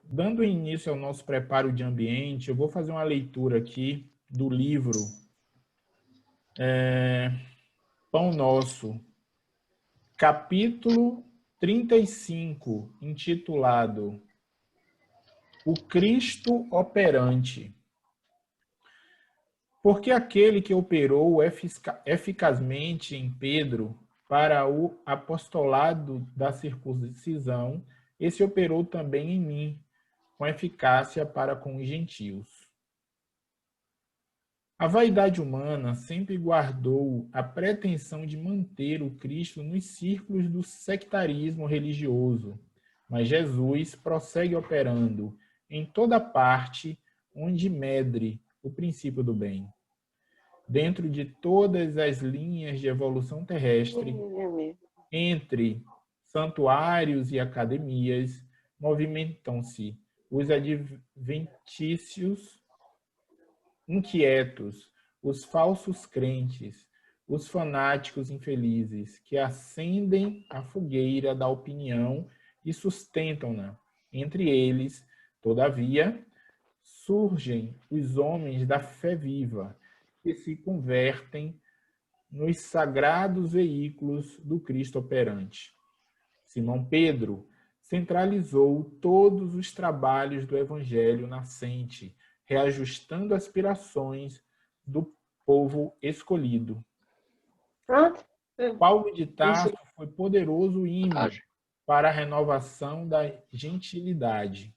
Dando início ao nosso preparo de ambiente, eu vou fazer uma leitura aqui do livro Pão Nosso, capítulo 35, intitulado O Cristo Operante. Porque aquele que operou eficazmente em Pedro para o apostolado da circuncisão, esse operou também em mim, com eficácia para com os gentios. A vaidade humana sempre guardou a pretensão de manter o Cristo nos círculos do sectarismo religioso, mas Jesus prossegue operando em toda parte onde medre o princípio do bem. Dentro de todas as linhas de evolução terrestre, entre santuários e academias, movimentam-se os adventícios inquietos, os falsos crentes, os fanáticos infelizes, que acendem a fogueira da opinião e sustentam-na. Entre eles, todavia, surgem os homens da fé viva, que se convertem nos sagrados veículos do Cristo operante. Simão Pedro centralizou todos os trabalhos do Evangelho nascente, reajustando aspirações do povo escolhido. Paulo de Tarso foi poderoso hino para a renovação da gentilidade.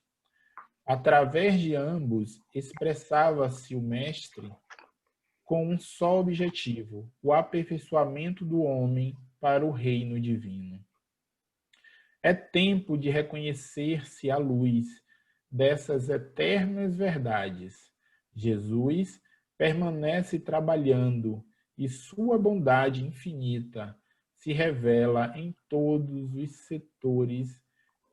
Através de ambos, expressava-se o Mestre com um só objetivo, o aperfeiçoamento do homem para o reino divino. É tempo de reconhecer-se à luz dessas eternas verdades. Jesus permanece trabalhando e sua bondade infinita se revela em todos os setores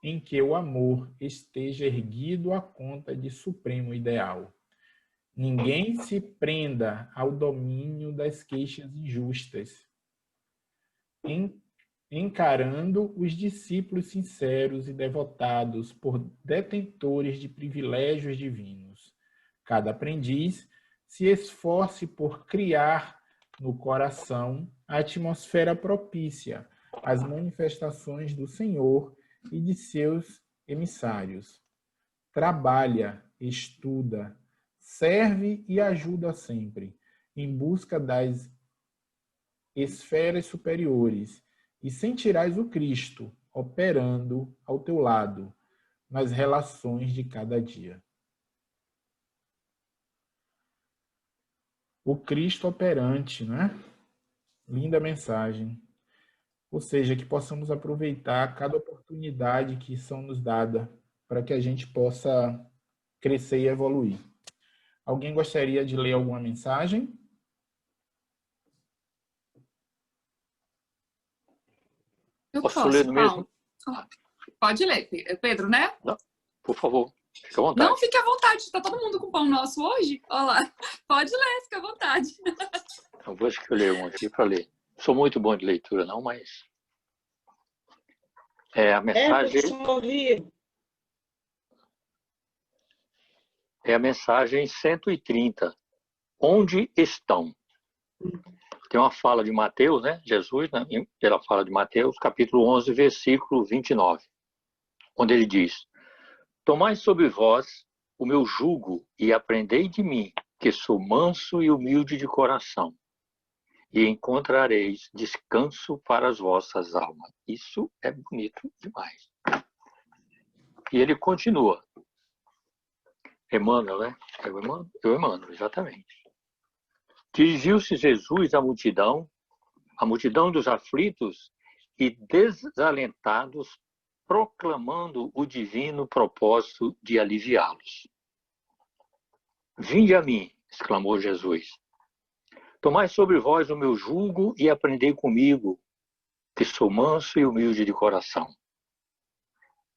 em que o amor esteja erguido à conta de supremo ideal. Ninguém se prenda ao domínio das queixas injustas, encarando os discípulos sinceros e devotados por detentores de privilégios divinos. Cada aprendiz se esforce por criar no coração a atmosfera propícia às manifestações do Senhor e de seus emissários. Trabalha, estuda, serve e ajuda sempre, em busca das esferas superiores, e sentirás o Cristo operando ao teu lado nas relações de cada dia. O Cristo operante, né? Linda mensagem. Ou seja, que possamos aproveitar cada oportunidade que são nos dada para que a gente possa crescer e evoluir. Alguém gostaria de ler alguma mensagem? Eu posso ler no mesmo? Pode ler, Pedro, né? Não, por favor, fique à vontade. Não, fique à vontade. Está todo mundo com pão nosso hoje? Olha lá. Pode ler, fique à vontade. Eu vou escolher um aqui para ler. Sou muito bom de leitura, não, mas... a mensagem... É a mensagem 130. Onde estão? Tem uma fala de Mateus, né? Jesus, né? Pela fala de Mateus, capítulo 11, versículo 29, onde ele diz: Tomai sobre vós o meu jugo e aprendei de mim, que sou manso e humilde de coração, e encontrareis descanso para as vossas almas. Isso é bonito demais. E ele continua. Emmanuel, né? Emmanuel, exatamente. Dirigiu-se Jesus à multidão dos aflitos e desalentados, proclamando o divino propósito de aliviá-los. Vinde a mim, exclamou Jesus. Tomai sobre vós o meu jugo e aprendei comigo, que sou manso e humilde de coração.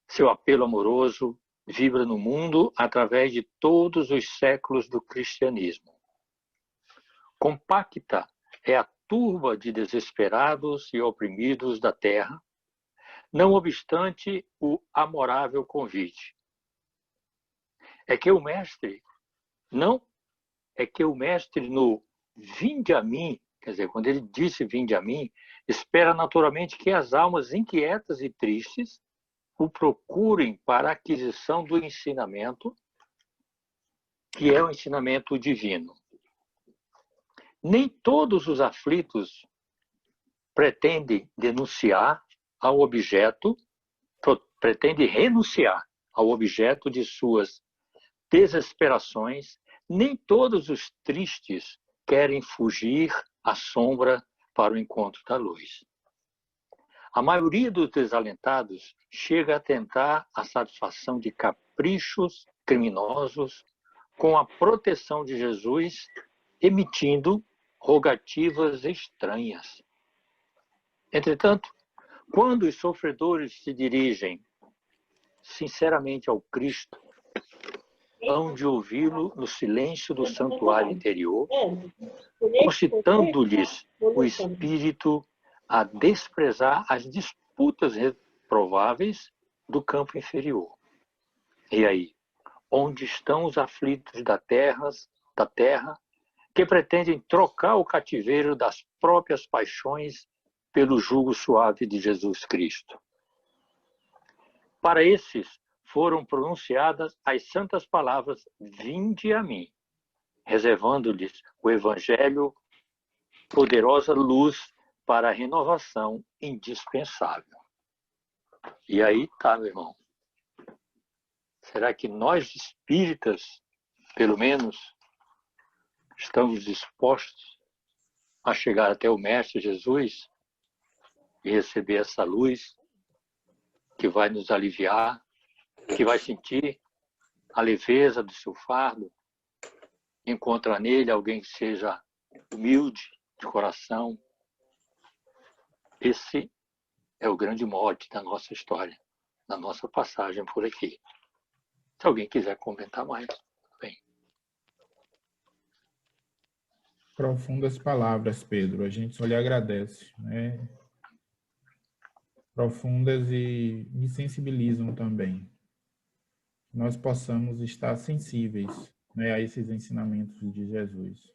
Seu apelo amoroso vibra no mundo através de todos os séculos do cristianismo. Compacta é a turba de desesperados e oprimidos da terra, não obstante o amorável convite. é que o mestre no vinde a mim, quer dizer, quando ele disse vinde a mim, espera naturalmente que as almas inquietas e tristes o procurem para a aquisição do ensinamento, que é o ensinamento divino. Nem todos os aflitos pretendem renunciar ao objeto de suas desesperações, nem todos os tristes querem fugir à sombra para o encontro da luz. A maioria dos desalentados chega a tentar a satisfação de caprichos criminosos com a proteção de Jesus, emitindo rogativas estranhas. Entretanto, quando os sofredores se dirigem sinceramente ao Cristo, hão de ouvi-lo no silêncio do santuário interior, concitando-lhes o espírito a desprezar as disputas reprováveis do campo inferior. E aí, onde estão os aflitos da terra que pretendem trocar o cativeiro das próprias paixões pelo jugo suave de Jesus Cristo? Para esses foram pronunciadas as santas palavras vinde a mim, reservando-lhes o Evangelho, poderosa luz para a renovação indispensável. E aí tá, meu irmão. Será que nós espíritas, pelo menos, estamos dispostos a chegar até o Mestre Jesus e receber essa luz que vai nos aliviar, que vai sentir a leveza do seu fardo, encontrar nele alguém que seja humilde de coração? Esse é o grande mote da nossa história, da nossa passagem por aqui. Se alguém quiser comentar mais, bem. Profundas palavras, Pedro. A gente só lhe agradece, né? Profundas e me sensibilizam também. Nós possamos estar sensíveis, né, a esses ensinamentos de Jesus.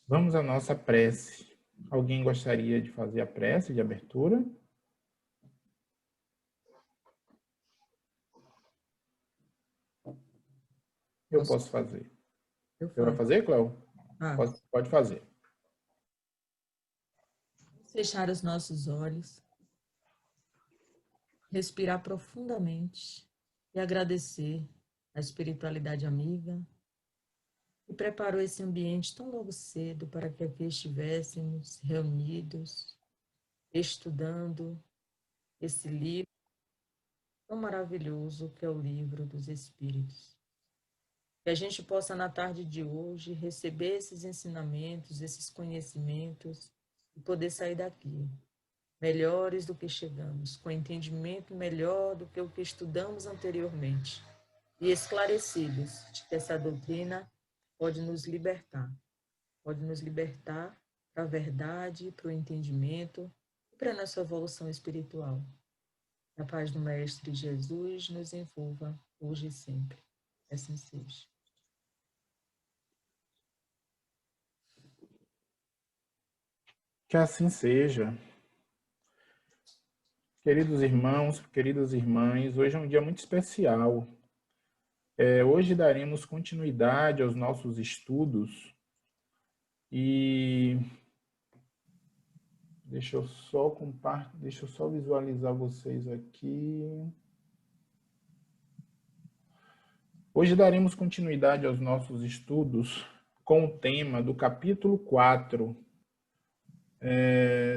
Vamos à nossa prece. Alguém gostaria de fazer a prece de abertura? Eu posso fazer. Você vai fazer, Cléo? Pode fazer. Fechar os nossos olhos, respirar profundamente e agradecer a espiritualidade amiga que preparou esse ambiente tão logo cedo para que aqui estivéssemos reunidos, estudando esse livro tão maravilhoso que é o Livro dos Espíritos. Que a gente possa, na tarde de hoje, receber esses ensinamentos, esses conhecimentos e poder sair daqui melhores do que chegamos, com entendimento melhor do que o que estudamos anteriormente e esclarecidos de que essa doutrina pode nos libertar para a verdade, para o entendimento e para a nossa evolução espiritual. A paz do Mestre Jesus nos envolva hoje e sempre. Assim seja. Que assim seja. Queridos irmãos, queridas irmãs, hoje é um dia muito especial. Hoje daremos continuidade aos nossos estudos e deixa eu só visualizar vocês aqui. Hoje daremos continuidade aos nossos estudos com o tema do capítulo 4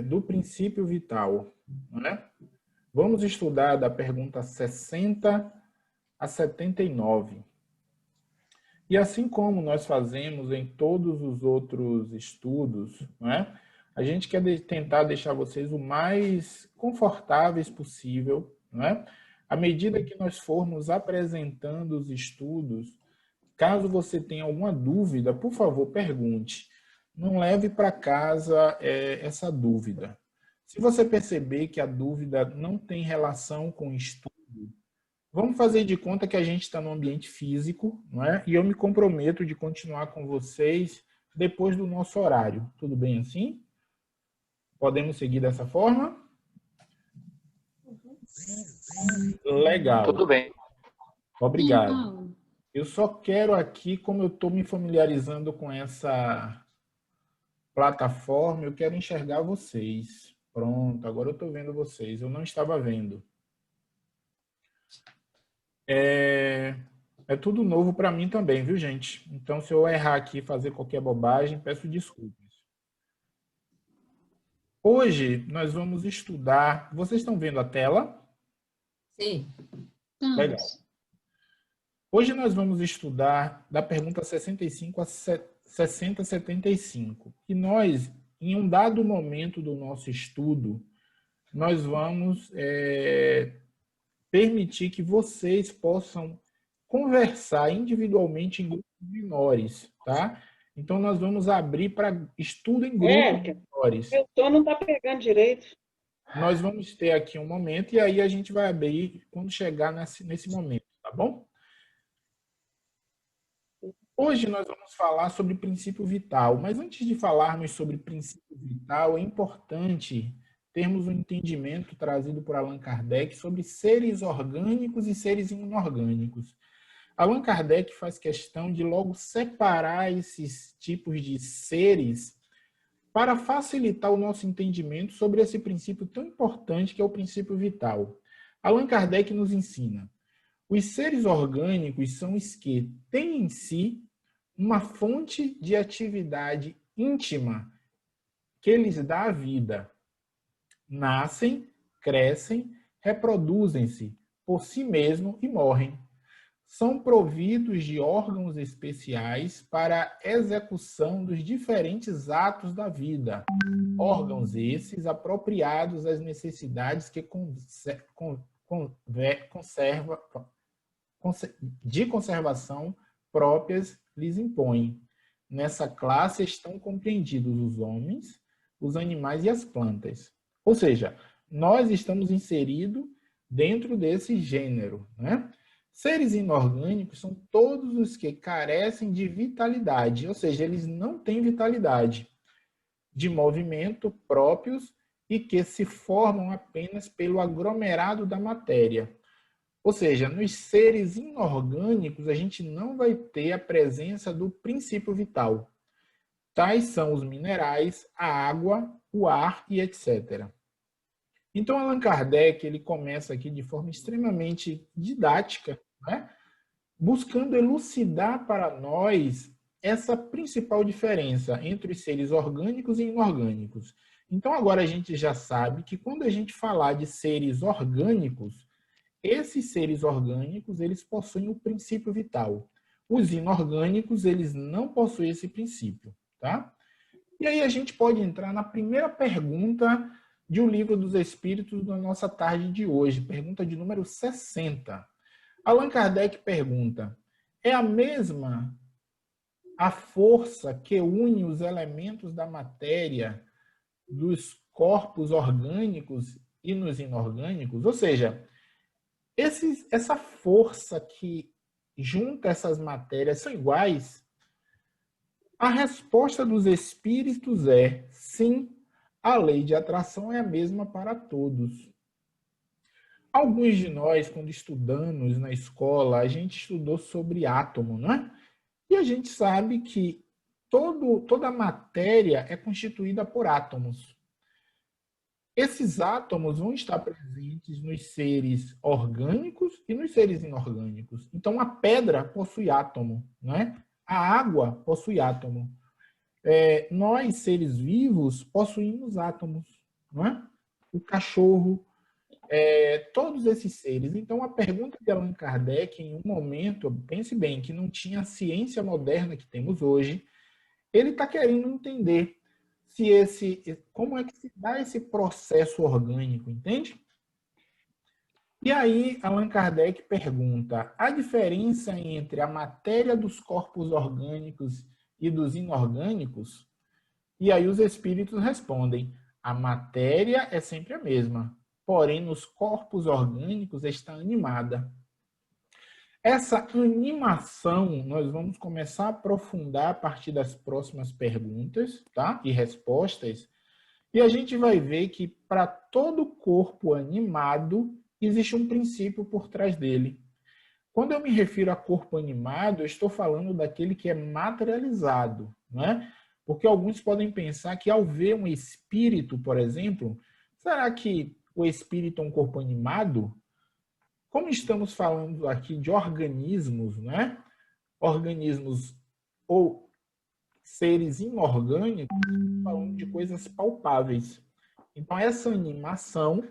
do princípio vital, não é? Vamos estudar da pergunta 60 a 79. E assim como nós fazemos em todos os outros estudos, não é? A gente quer tentar deixar vocês o mais confortáveis possível, não é? À medida que nós formos apresentando os estudos, caso você tenha alguma dúvida, por favor, pergunte. Não leve para casa essa dúvida. Se você perceber que a dúvida não tem relação com o estudo, Vamos fazer de conta que a gente está no ambiente físico, não é? E eu me comprometo de continuar com vocês depois do nosso horário. Tudo bem assim? Podemos seguir dessa forma? Legal. Tudo bem. Obrigado. Eu só quero aqui, como eu estou me familiarizando com essa plataforma, eu quero enxergar vocês. Pronto, agora eu estou vendo vocês. Eu não estava vendo. É tudo novo para mim também, viu, gente? Então, se eu errar aqui e fazer qualquer bobagem, peço desculpas. Hoje, nós vamos estudar... Vocês estão vendo a tela? Sim. Legal. Hoje nós vamos estudar da pergunta 65 a 6075. E nós, em um dado momento do nosso estudo, nós vamos permitir que vocês possam conversar individualmente em grupos menores, tá? Então, nós vamos abrir para estudo em grupos menores. Meu som não está pegando direito. Nós vamos ter aqui um momento e aí a gente vai abrir quando chegar nesse momento, tá bom? Hoje nós vamos falar sobre princípio vital, mas antes de falarmos sobre princípio vital, é importante termos um entendimento trazido por Allan Kardec sobre seres orgânicos e seres inorgânicos. Allan Kardec faz questão de logo separar esses tipos de seres para facilitar o nosso entendimento sobre esse princípio tão importante que é o princípio vital. Allan Kardec nos ensina: os seres orgânicos são os que têm em si uma fonte de atividade íntima que lhes dá a vida. Nascem, crescem, reproduzem-se por si mesmos e morrem. São providos de órgãos especiais para a execução dos diferentes atos da vida. Órgãos esses apropriados às necessidades que de conservação próprias lhes impõem. Nessa classe estão compreendidos os homens, os animais e as plantas. Ou seja, nós estamos inseridos dentro desse gênero, né? Seres inorgânicos são todos os que carecem de vitalidade, ou seja, eles não têm vitalidade, de movimento próprios e que se formam apenas pelo aglomerado da matéria. Ou seja, nos seres inorgânicos, a gente não vai ter a presença do princípio vital. Tais são os minerais, a água, o ar e etc. Então, Allan Kardec ele começa aqui de forma extremamente didática, né? Buscando elucidar para nós essa principal diferença entre os seres orgânicos e inorgânicos. Então, agora a gente já sabe que quando a gente falar de seres orgânicos, esses seres orgânicos, eles possuem o princípio vital. Os inorgânicos, eles não possuem esse princípio, tá? E aí a gente pode entrar na primeira pergunta de O Livro dos Espíritos da nossa tarde de hoje, pergunta de número 60. Allan Kardec pergunta: é a mesma a força que une os elementos da matéria dos corpos orgânicos e nos inorgânicos? Ou seja, essa força que junta essas matérias são iguais? A resposta dos espíritos é sim, a lei de atração é a mesma para todos. Alguns de nós, quando estudamos na escola, a gente estudou sobre átomo, não é? E a gente sabe que toda a matéria é constituída por átomos. Esses átomos vão estar presentes nos seres orgânicos e nos seres inorgânicos. Então, a pedra possui átomo, não é? A água possui átomo. Nós, seres vivos, possuímos átomos, não é? O cachorro, todos esses seres. Então, a pergunta de Allan Kardec, em um momento, pense bem, que não tinha a ciência moderna que temos hoje, ele está querendo entender como é que se dá esse processo orgânico, entende? E aí, Allan Kardec pergunta: a diferença entre a matéria dos corpos orgânicos e dos inorgânicos? E aí os espíritos respondem: a matéria é sempre a mesma, porém nos corpos orgânicos está animada. Essa animação, nós vamos começar a aprofundar a partir das próximas perguntas, tá? E respostas. E a gente vai ver que para todo corpo animado, existe um princípio por trás dele. Quando eu me refiro a corpo animado, eu estou falando daquele que é materializado, não é? Porque alguns podem pensar que ao ver um espírito, por exemplo, será que o espírito é um corpo animado? Como estamos falando aqui de organismos, né? Organismos ou seres inorgânicos, falando de coisas palpáveis. Então, essa animação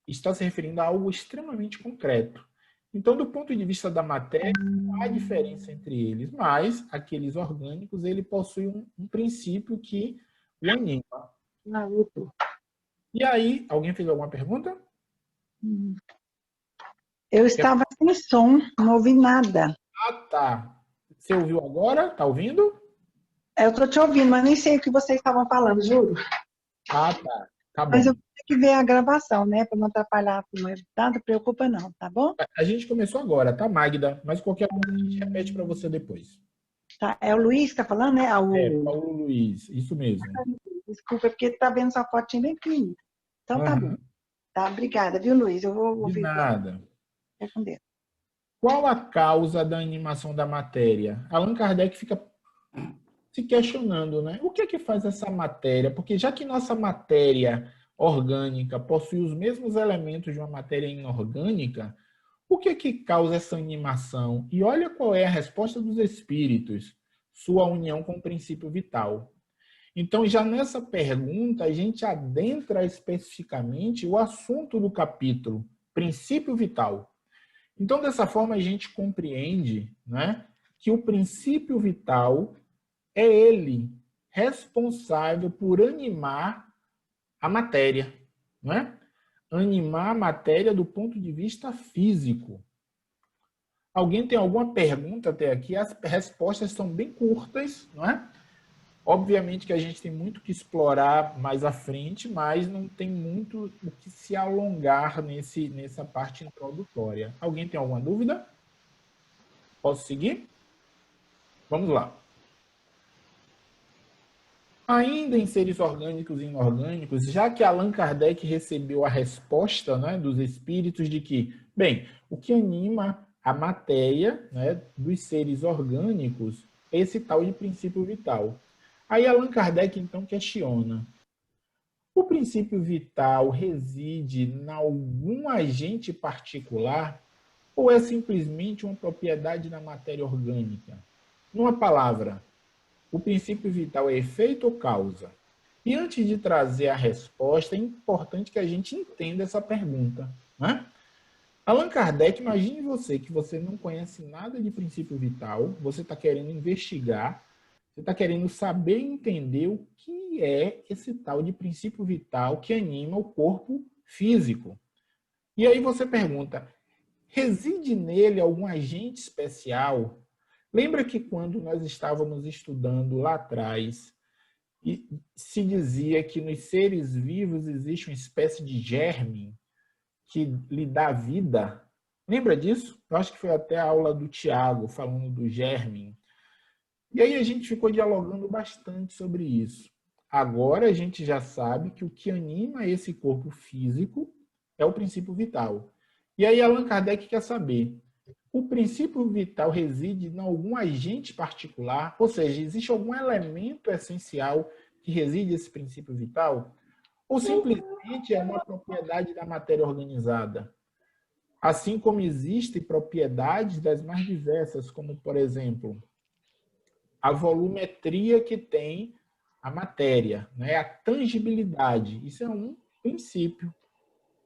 está se referindo a algo extremamente concreto. Então, do ponto de vista da matéria, não há diferença entre eles, mas aqueles orgânicos, ele possui um princípio que o anima. E aí, alguém fez alguma pergunta? Eu estava sem som, não ouvi nada. Ah, tá. Você ouviu agora? Está ouvindo? Eu estou te ouvindo, mas nem sei o que vocês estavam falando, juro. Ah, tá. Tá bom. Mas eu vou ter que ver a gravação, né? Para não atrapalhar. Nada, preocupa não, tá bom? A gente começou agora, tá, Magda? Mas qualquer coisa a gente repete para você depois. Tá, é o Luiz que está falando, né? Paulo Luiz, isso mesmo. Desculpa, porque tá vendo sua fotinha bem pequenininha. Então tá bom. Tá, obrigada, viu, Luiz? Eu vou ouvir. De nada. Fica com Deus. Qual a causa da animação da matéria? Allan Kardec fica se questionando, né? O que é que faz essa matéria? Porque já que nossa matéria orgânica possui os mesmos elementos de uma matéria inorgânica, o que é que causa essa animação? E olha qual é a resposta dos espíritos: sua união com o princípio vital. Então, já nessa pergunta, a gente adentra especificamente o assunto do capítulo, princípio vital. Então, dessa forma, a gente compreende, né, que o princípio vital é ele responsável por animar a matéria, né? Animar a matéria do ponto de vista físico. Alguém tem alguma pergunta até aqui? As respostas são bem curtas, não é? Obviamente que a gente tem muito que explorar mais à frente, mas não tem muito o que se alongar nessa parte introdutória. Alguém tem alguma dúvida? Posso seguir? Vamos lá. Ainda em seres orgânicos e inorgânicos, já que Allan Kardec recebeu a resposta, né, dos espíritos de que, bem, o que anima a matéria, né, dos seres orgânicos é esse tal de princípio vital. Aí Allan Kardec, então, questiona: o princípio vital reside em algum agente particular ou é simplesmente uma propriedade da matéria orgânica? Numa palavra, o princípio vital é efeito ou causa? E antes de trazer a resposta, é importante que a gente entenda essa pergunta, né? Allan Kardec, imagine você que você não conhece nada de princípio vital, você está querendo investigar, você está querendo saber e entender o que é esse tal de princípio vital que anima o corpo físico. E aí você pergunta: reside nele algum agente especial? Lembra que quando nós estávamos estudando lá atrás, se dizia que nos seres vivos existe uma espécie de germe que lhe dá vida? Lembra disso? Eu acho que foi até a aula do Tiago, falando do germe. E aí a gente ficou dialogando bastante sobre isso. Agora a gente já sabe que o que anima esse corpo físico é o princípio vital. E aí Allan Kardec quer saber: o princípio vital reside em algum agente particular? Ou seja, existe algum elemento essencial que reside nesse princípio vital? Ou simplesmente é uma propriedade da matéria organizada? Assim como existem propriedades das mais diversas, como, por exemplo, a volumetria que tem a matéria, né? A tangibilidade. Isso é um princípio.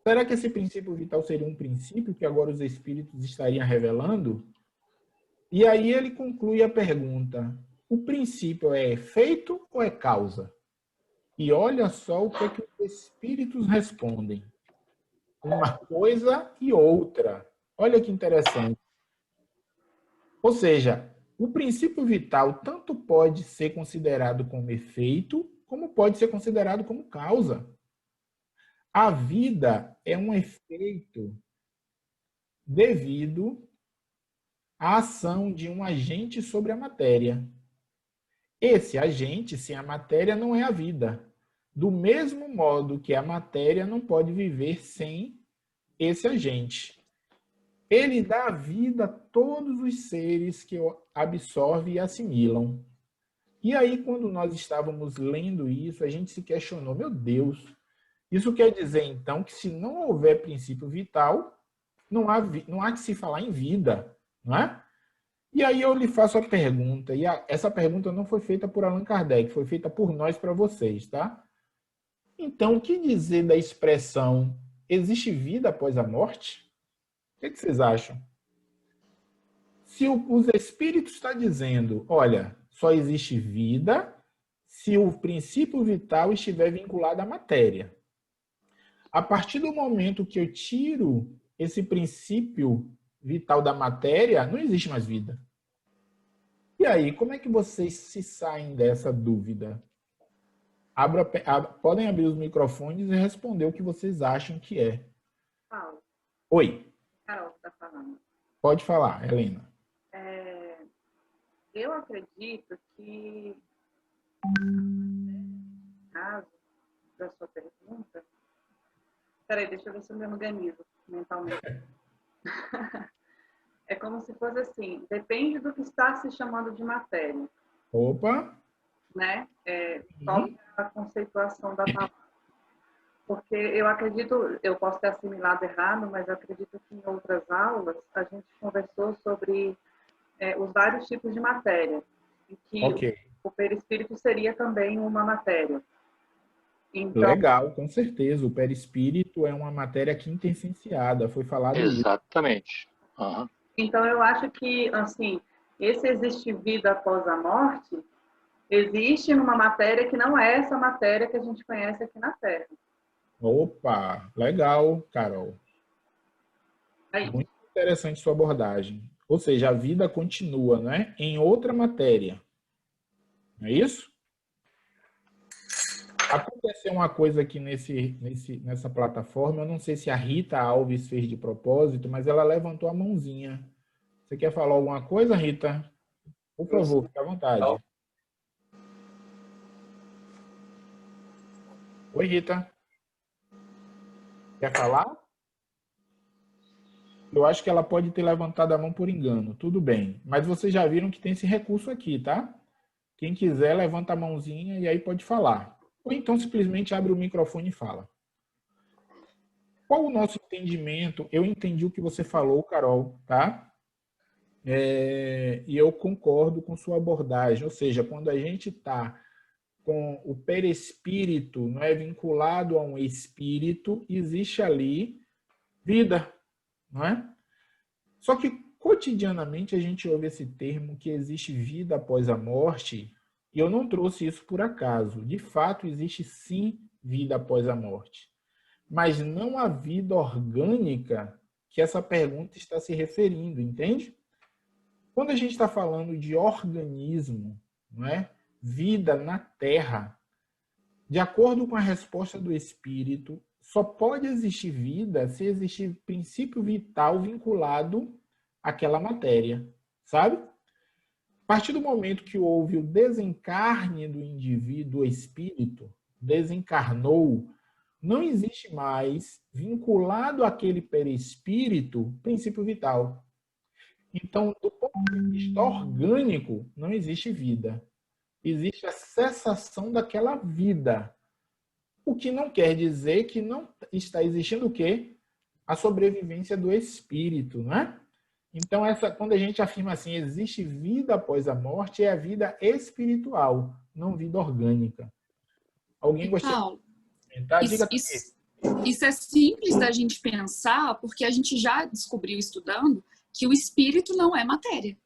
Será que esse princípio vital seria um princípio que agora os espíritos estariam revelando? E aí ele conclui a pergunta: o princípio é efeito ou é causa? E olha só o que é que os espíritos respondem: uma coisa e outra. Olha que interessante. Ou seja, o princípio vital tanto pode ser considerado como efeito, como pode ser considerado como causa. A vida é um efeito devido a ação de um agente sobre a matéria. Esse agente, sem a matéria, não é a vida. Do mesmo modo que a matéria não pode viver sem esse agente. Ele dá vida a todos os seres que o absorvem e assimilam. E aí, quando nós estávamos lendo isso, a gente se questionou, meu Deus, isso quer dizer, então, que se não houver princípio vital, não há que se falar em vida, não é? E aí eu lhe faço a pergunta, e essa pergunta não foi feita por Allan Kardec, foi feita por nós para vocês, tá? Então, o que dizer da expressão existe vida após a morte? O que vocês acham? Se os espíritos estão dizendo, olha, só existe vida se o princípio vital estiver vinculado à matéria. A partir do momento que eu tiro esse princípio vital da matéria, não existe mais vida. E aí, como é que vocês se saem dessa dúvida? Podem abrir os microfones e responder o que vocês acham que é. Paulo, Oi. Carol está falando. Pode falar, Helena. Eu acredito que, no caso da sua pergunta, peraí, deixa eu ver se eu me organizo mentalmente. É como se fosse assim, depende do que está se chamando de matéria, Opa. né? Qual é a conceituação da palavra? Porque eu acredito, eu posso ter assimilado errado, mas eu acredito que em outras aulas a gente conversou sobre os vários tipos de matéria, e que o perispírito seria também uma matéria. Então, legal, com certeza. O perispírito é uma matéria quintessenciada, foi falado isso. Exatamente. Uhum. Então, eu acho que, assim, esse existe vida após a morte, existe numa matéria que não é essa matéria que a gente conhece aqui na Terra. Opa, legal, Carol. É isso. Muito interessante sua abordagem. Ou seja, a vida continua, né? Em outra matéria. Não é isso? Aconteceu uma coisa aqui nessa plataforma, eu não sei se a Rita Alves fez de propósito, mas ela levantou a mãozinha. Você quer falar alguma coisa, Rita? Por favor, fique à vontade. Oi, Rita. Quer falar? Eu acho que ela pode ter levantado a mão por engano. Tudo bem. Mas vocês já viram que tem esse recurso aqui, tá? Quem quiser, levanta a mãozinha e aí pode falar. Ou então simplesmente abre o microfone e fala. Qual o nosso entendimento? Eu entendi o que você falou, Carol, tá? E eu concordo com sua abordagem. Ou seja, quando a gente está com o perispírito, não é vinculado a um espírito, existe ali vida, não é? Só que cotidianamente a gente ouve esse termo que existe vida após a morte, e eu não trouxe isso por acaso. De fato, existe sim vida após a morte, mas não a vida orgânica que essa pergunta está se referindo, entende? Quando a gente está falando de organismo, não é? Vida na Terra, de acordo com a resposta do Espírito, só pode existir vida se existir princípio vital vinculado àquela matéria, sabe? A partir do momento que houve o desencarne do indivíduo, o espírito desencarnou, não existe mais vinculado àquele perispírito princípio vital. Então, do ponto de vista orgânico, não existe vida. Existe a cessação daquela vida. O que não quer dizer que não está existindo o quê? A sobrevivência do espírito, né? Então, quando a gente afirma assim, existe vida após a morte, é a vida espiritual, não vida orgânica. Alguém gostaria de comentar? Diga isso é simples da gente pensar, porque a gente já descobriu estudando que o espírito não é matéria.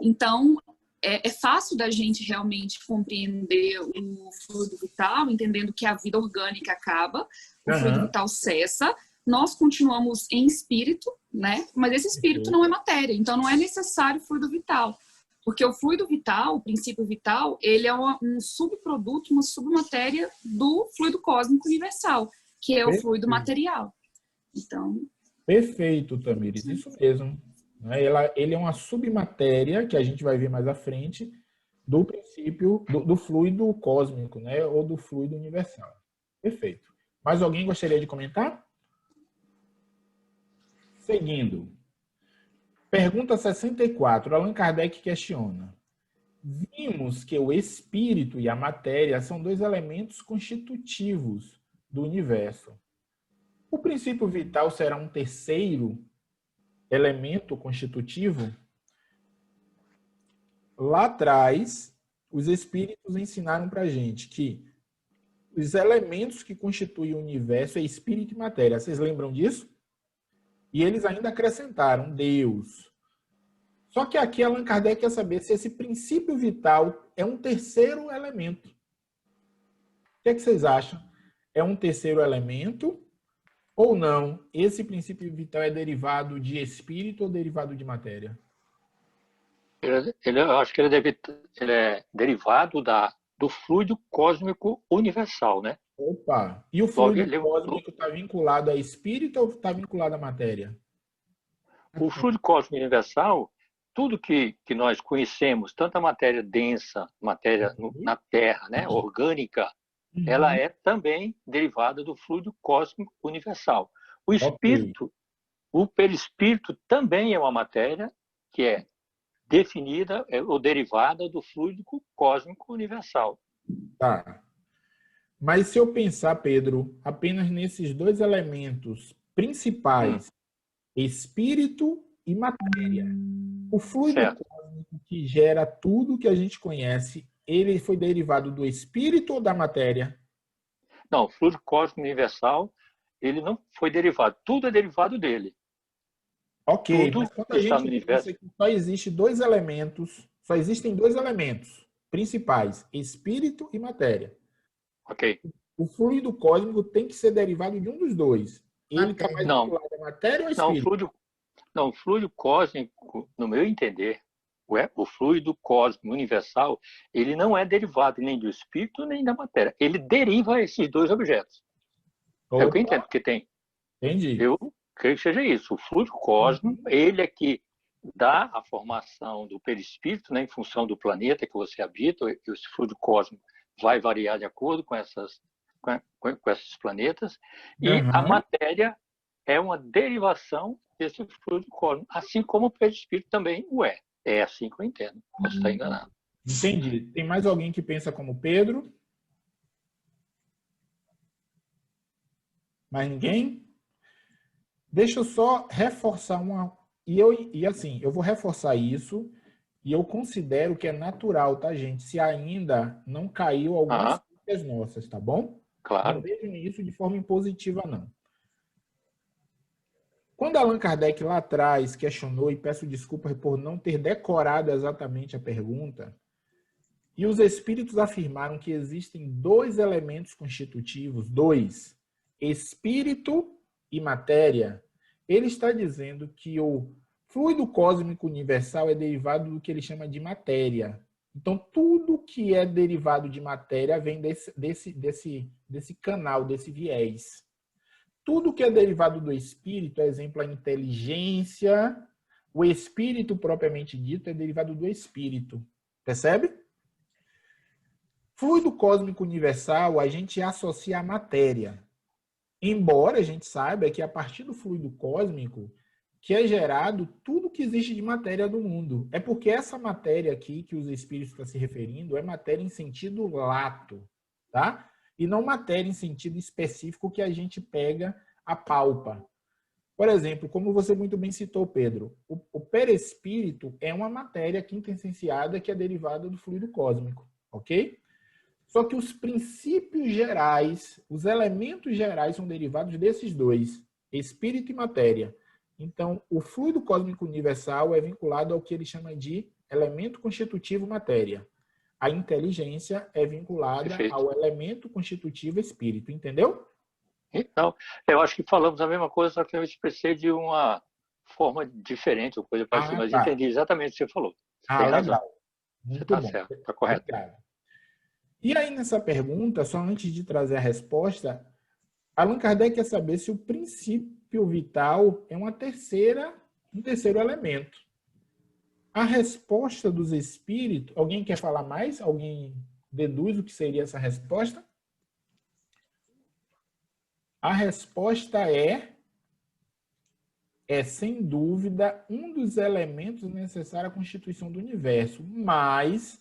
Então, é fácil da gente realmente compreender o fluido vital, entendendo que a vida orgânica acaba, o fluido vital cessa, nós continuamos em espírito, né? Mas esse espírito não é matéria, então não é necessário fluido vital. Porque o fluido vital, o princípio vital, ele é um subproduto, uma submatéria do fluido cósmico universal, que é o fluido material. Então... Perfeito, Tamires, isso mesmo. né? Ele é uma submatéria, que a gente vai ver mais à frente, do princípio do fluido cósmico, né? Ou do fluido universal. Perfeito. Mais alguém gostaria de comentar? Seguindo. Pergunta 64. Allan Kardec questiona. Vimos que o espírito e a matéria são dois elementos constitutivos do universo. O princípio vital será um terceiro elemento constitutivo? Lá atrás, os espíritos ensinaram para a gente que os elementos que constituem o universo é espírito e matéria. Vocês lembram disso? E eles ainda acrescentaram Deus. Só que aqui Allan Kardec quer saber se esse princípio vital é um terceiro elemento. O que é que vocês acham? É um terceiro elemento ou não? Esse princípio vital é derivado de espírito ou derivado de matéria? Eu acho que ele é derivado do fluido cósmico universal, né? Opa! E o fluido cósmico está vinculado a espírito ou está vinculado à matéria? O fluido cósmico universal, tudo que nós conhecemos, tanto a matéria densa, matéria na Terra, né, orgânica, ela é também derivada do fluido cósmico universal. O espírito, o perispírito também é uma matéria que é definida ou derivada do fluido cósmico universal. Tá. Mas se eu pensar, Pedro, apenas nesses dois elementos principais, espírito e matéria, o fluido cósmico que gera tudo que a gente conhece, ele foi derivado do espírito ou da matéria? Não, o fluido cósmico universal, ele não foi derivado. Tudo é derivado dele. Ok, tudo mas quando a gente pensa que só existem dois elementos principais, espírito e matéria. Ok. O fluido cósmico tem que ser derivado de um dos dois. Ele está mais vinculado à matéria ou ao espírito? O fluido cósmico, no meu entender, o fluido cósmico universal, ele não é derivado nem do espírito nem da matéria. Ele deriva esses dois objetos. Opa. É o que eu entendo, porque tem. Entendi. Eu creio que seja isso. O fluido cósmico, ele é que dá a formação do perispírito, né, em função do planeta que você habita, e esse fluido cósmico vai variar de acordo com esses planetas, e a matéria é uma derivação desse fluido cósmico, assim como o perispírito também o é. É assim que eu entendo. Posso estar enganado. Entendi. Tem mais alguém que pensa como Pedro? Mais ninguém? Deixa eu só reforçar uma... eu vou reforçar isso, e eu considero que é natural, tá, gente? Se ainda não caiu algumas coisas nossas, tá bom? Claro. Não vejo isso de forma impositiva, não. Quando Allan Kardec lá atrás questionou, e peço desculpas por não ter decorado exatamente a pergunta, e os espíritos afirmaram que existem dois elementos constitutivos, espírito e matéria, ele está dizendo que o fluido cósmico universal é derivado do que ele chama de matéria. Então, tudo que é derivado de matéria vem desse canal, desse viés. Tudo que é derivado do espírito, exemplo, a inteligência, o espírito propriamente dito é derivado do espírito. Percebe? Fluido cósmico universal, a gente associa à matéria. Embora a gente saiba que a partir do fluido cósmico que é gerado tudo que existe de matéria do mundo. É porque essa matéria aqui que os espíritos estão se referindo é matéria em sentido lato, tá? E não matéria em sentido específico que a gente pega a palpa. Por exemplo, como você muito bem citou, Pedro, o perispírito é uma matéria quintessenciada que é derivada do fluido cósmico, ok? Só que os princípios gerais, os elementos gerais são derivados desses dois, espírito e matéria. Então, o fluido cósmico universal é vinculado ao que ele chama de elemento constitutivo matéria. A inteligência é vinculada ao elemento constitutivo espírito, entendeu? Então, eu acho que falamos a mesma coisa, só que eu expressei de uma forma diferente, ou coisa parecida, mas entendi exatamente o que você falou. Tem razão. Legal. Muito você está bom. certo, está correto. Obrigado. E aí, nessa pergunta, só antes de trazer a resposta, Allan Kardec quer saber se o princípio vital é uma terceira um terceiro elemento. A resposta dos espíritos... Alguém quer falar mais? Alguém deduz o que seria essa resposta? A resposta é, sem dúvida, um dos elementos necessários à constituição do universo, mas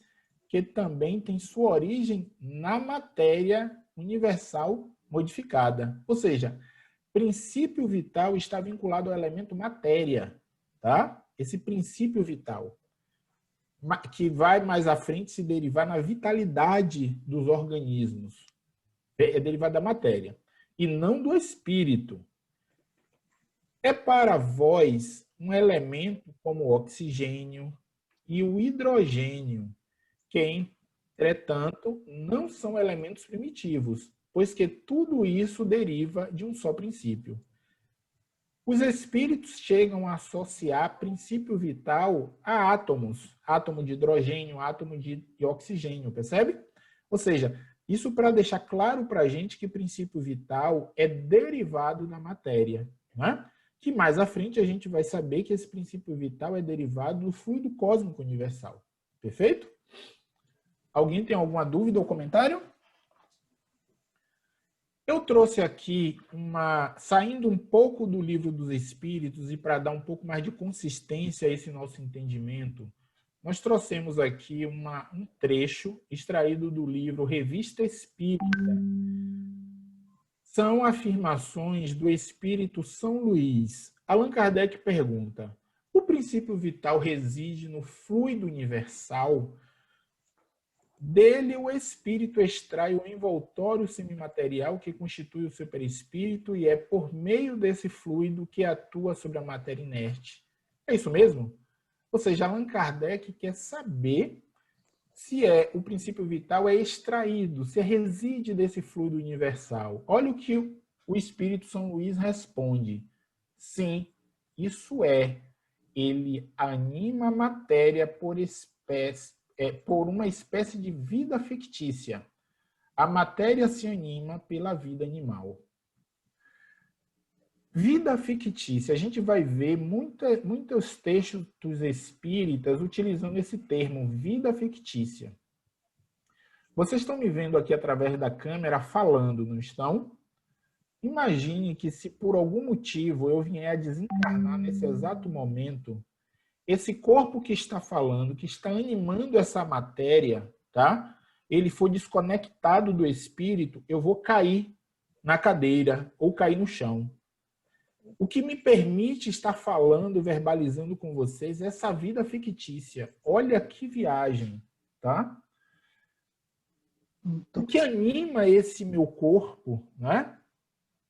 que também tem sua origem na matéria universal modificada. Ou seja, princípio vital está vinculado ao elemento matéria, tá? Esse princípio vital, que vai mais à frente se derivar na vitalidade dos organismos, é derivado da matéria, e não do espírito. É para vós um elemento como o oxigênio e o hidrogênio, que, entretanto, não são elementos primitivos, pois que tudo isso deriva de um só princípio. Os espíritos chegam a associar princípio vital a átomos, átomo de hidrogênio, átomo de oxigênio, percebe? Ou seja, isso para deixar claro para a gente que princípio vital é derivado da matéria, né? Que mais à frente a gente vai saber que esse princípio vital é derivado do fluido cósmico universal. Perfeito? Alguém tem alguma dúvida ou comentário? Eu trouxe aqui saindo um pouco do Livro dos Espíritos e para dar um pouco mais de consistência a esse nosso entendimento, nós trouxemos aqui um trecho extraído do livro Revista Espírita. São afirmações do Espírito São Luís. Allan Kardec pergunta: o princípio vital reside no fluido universal? Dele o espírito extrai o envoltório semimaterial que constitui o seu perispírito e é por meio desse fluido que atua sobre a matéria inerte. É isso mesmo? Ou seja, Allan Kardec quer saber se o princípio vital é extraído, se reside desse fluido universal. Olha o que o Espírito São Luís responde. Sim, isso é. Ele anima a matéria por uma espécie de vida fictícia. A matéria se anima pela vida animal. Vida fictícia. A gente vai ver muitos textos dos espíritas utilizando esse termo, vida fictícia. Vocês estão me vendo aqui através da câmera falando, não estão? Imagine que se por algum motivo eu vier a desencarnar nesse exato momento, esse corpo que está falando, que está animando essa matéria, tá? Ele for desconectado do espírito, eu vou cair na cadeira ou cair no chão. O que me permite estar falando, verbalizando com vocês é essa vida fictícia. Olha que viagem, tá? O que anima esse meu corpo, né?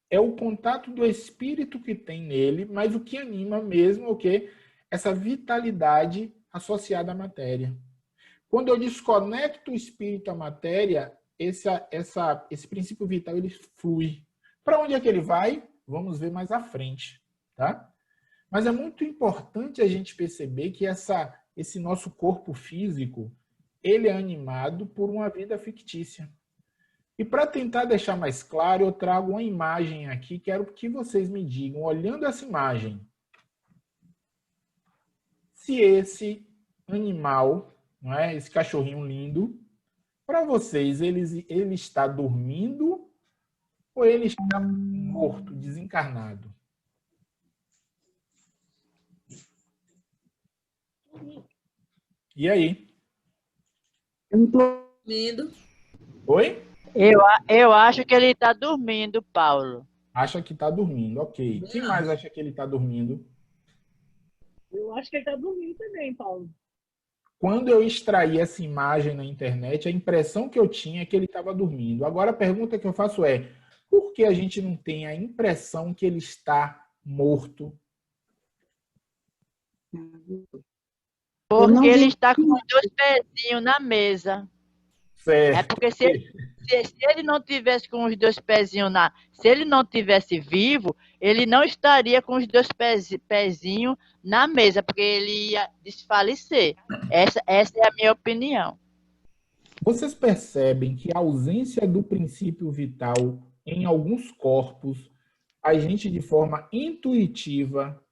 É o contato do espírito que tem nele, mas o que anima mesmo é o quê? Essa vitalidade associada à matéria. Quando eu desconecto o espírito à matéria, esse princípio vital ele flui. Para onde é que ele vai? Vamos ver mais à frente, tá? Mas é muito importante a gente perceber que esse nosso corpo físico, ele é animado por uma vida fictícia. E para tentar deixar mais claro, eu trago uma imagem aqui, quero que vocês me digam, olhando essa imagem, se esse animal, não é, esse cachorrinho lindo, para vocês, ele está dormindo ou ele está morto, desencarnado? E aí? Eu não estou dormindo. Oi? Eu acho que ele está dormindo, Paulo. Acha que está dormindo, ok. Quem mais acha que ele está dormindo? Eu acho que ele está dormindo também, Paulo. Quando eu extraí essa imagem na internet, a impressão que eu tinha é que ele estava dormindo. Agora a pergunta que eu faço é: por que a gente não tem a impressão que ele está morto? Porque ele está com os 2 pezinhos na mesa. Certo. É porque se ele não tivesse com os 2 pezinhos se ele não tivesse vivo, ele não estaria com os 2 pezinhos na mesa, porque ele ia desfalecer. Essa é a minha opinião. Vocês percebem que a ausência do princípio vital em alguns corpos, a gente de forma intuitiva,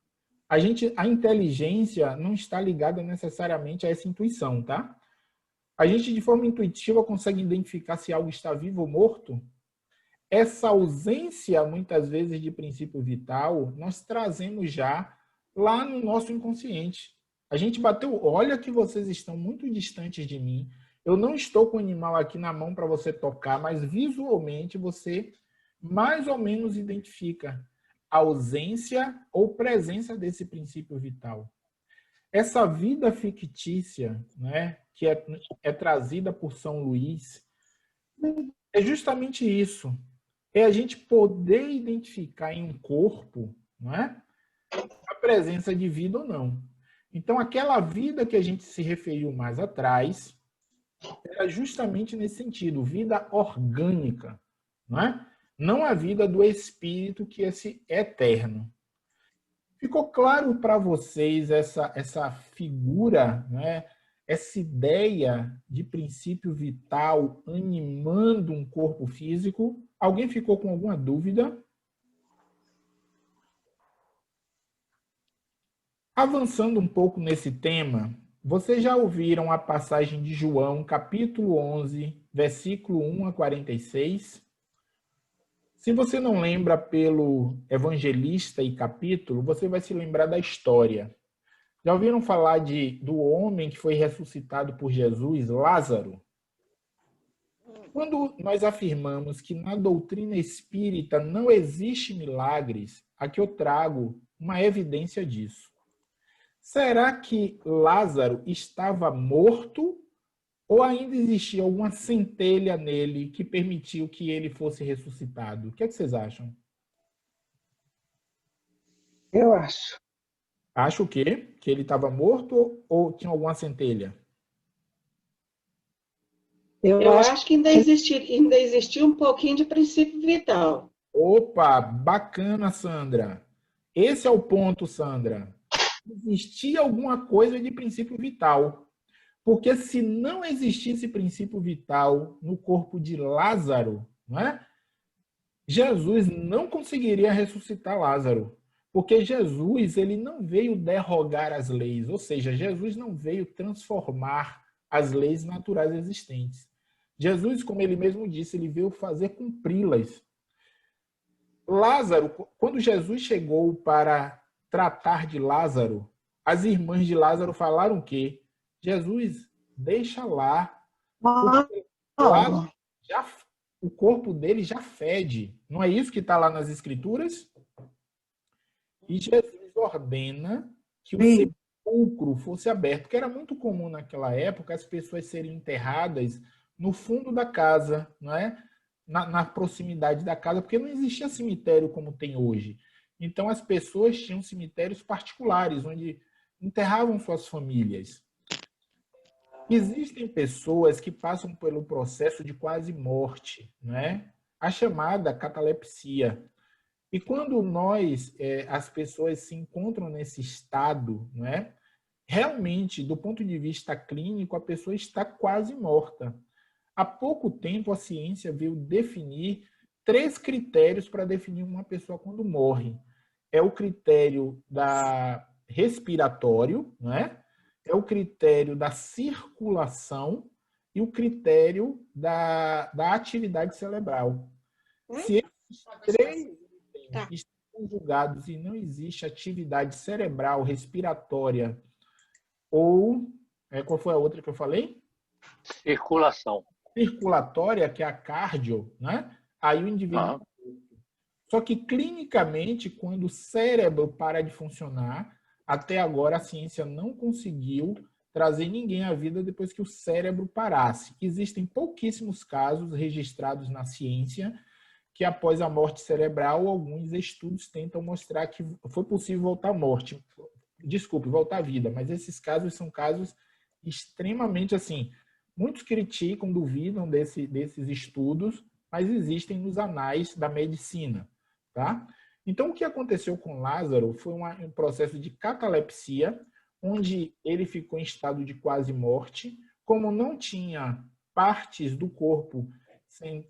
A inteligência não está ligada necessariamente a essa intuição, tá? A gente, de forma intuitiva, consegue identificar se algo está vivo ou morto. Essa ausência, muitas vezes, de princípio vital, nós trazemos já lá no nosso inconsciente. A gente bateu, olha que vocês estão muito distantes de mim, eu não estou com o animal aqui na mão para você tocar, mas visualmente você mais ou menos identifica a ausência ou presença desse princípio vital. Essa vida fictícia, né, que é trazida por São Luís, é justamente isso. É a gente poder identificar em um corpo, não é, a presença de vida ou não. Então, aquela vida que a gente se referiu mais atrás era justamente nesse sentido, vida orgânica, não é? Não a vida do espírito, que é esse eterno. Ficou claro para vocês essa figura, né? Essa ideia de princípio vital animando um corpo físico? Alguém ficou com alguma dúvida? Avançando um pouco nesse tema, vocês já ouviram a passagem de João, capítulo 11, versículo 1 a 46? Se você não lembra pelo evangelista e capítulo, você vai se lembrar da história. Já ouviram falar do homem que foi ressuscitado por Jesus, Lázaro? Quando nós afirmamos que na doutrina espírita não existe milagres, aqui eu trago uma evidência disso. Será que Lázaro estava morto ou ainda existia alguma centelha nele que permitiu que ele fosse ressuscitado? O que é que vocês acham? Eu acho. Acho o quê? Que ele estava morto ou tinha alguma centelha? Eu acho que ainda existia um pouquinho de princípio vital. Opa, bacana, Sandra. Esse é o ponto, Sandra. Existia alguma coisa de princípio vital. Porque se não existisse princípio vital no corpo de Lázaro, não é? Jesus não conseguiria ressuscitar Lázaro. Porque Jesus, ele não veio derrogar as leis, ou seja, Jesus não veio transformar as leis naturais existentes. Jesus, como ele mesmo disse, ele veio fazer cumpri-las. Lázaro, quando Jesus chegou para tratar de Lázaro, as irmãs de Lázaro falaram o quê? Jesus, deixa lá. Lázaro o corpo dele já fede. Não é isso que está lá nas Escrituras? E Jesus ordena que o sepulcro fosse aberto, porque era muito comum naquela época as pessoas serem enterradas no fundo da casa, não é? Na proximidade da casa, porque não existia cemitério como tem hoje. Então as pessoas tinham cemitérios particulares, onde enterravam suas famílias. Existem pessoas que passam pelo processo de quase morte, né? A chamada catalepsia. E quando as pessoas se encontram nesse estado, né? Realmente, do ponto de vista clínico, a pessoa está quase morta. Há pouco tempo, a ciência veio definir 3 critérios para definir uma pessoa quando morre. É o critério respiratório, né? É o critério da circulação e o critério da atividade cerebral. Se esses 3 estão conjugados e não existe atividade cerebral, respiratória ou... qual foi a outra que eu falei? Circulação. Circulatória, que é a cardio, né? Aí o indivíduo... Só que, clinicamente, quando o cérebro para de funcionar, até agora a ciência não conseguiu trazer ninguém à vida depois que o cérebro parasse. Existem pouquíssimos casos registrados na ciência que, após a morte cerebral, alguns estudos tentam mostrar que foi possível voltar à morte. Desculpe, voltar à vida. Mas esses casos são casos extremamente, assim... Muitos criticam, duvidam desses estudos, mas existem nos anais da medicina, tá? Então, o que aconteceu com Lázaro foi um processo de catalepsia, onde ele ficou em estado de quase morte. Como não tinha partes do corpo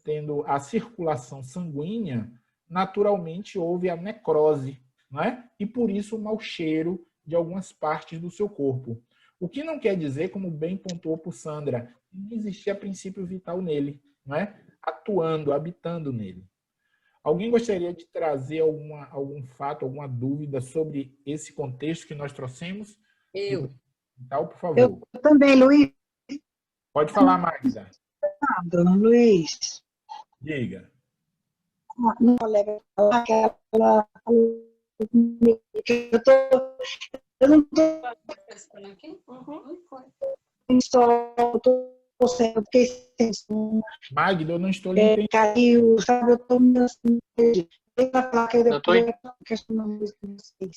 tendo a circulação sanguínea, naturalmente houve a necrose, não é? E por isso o mau cheiro de algumas partes do seu corpo. O que não quer dizer, como bem pontuou por Sandra, que não existia princípio vital nele, não é? Atuando, habitando nele. Alguém gostaria de trazer algum fato, alguma dúvida sobre esse contexto que nós trouxemos? Eu. Vital, por favor. Eu também, Luiz. Pode falar, Magda. Luiz. Diga. Uma colega aquela eu não estou sendo porque Magda, eu não estou lhe entendendo. caiu, sabe? Eu estou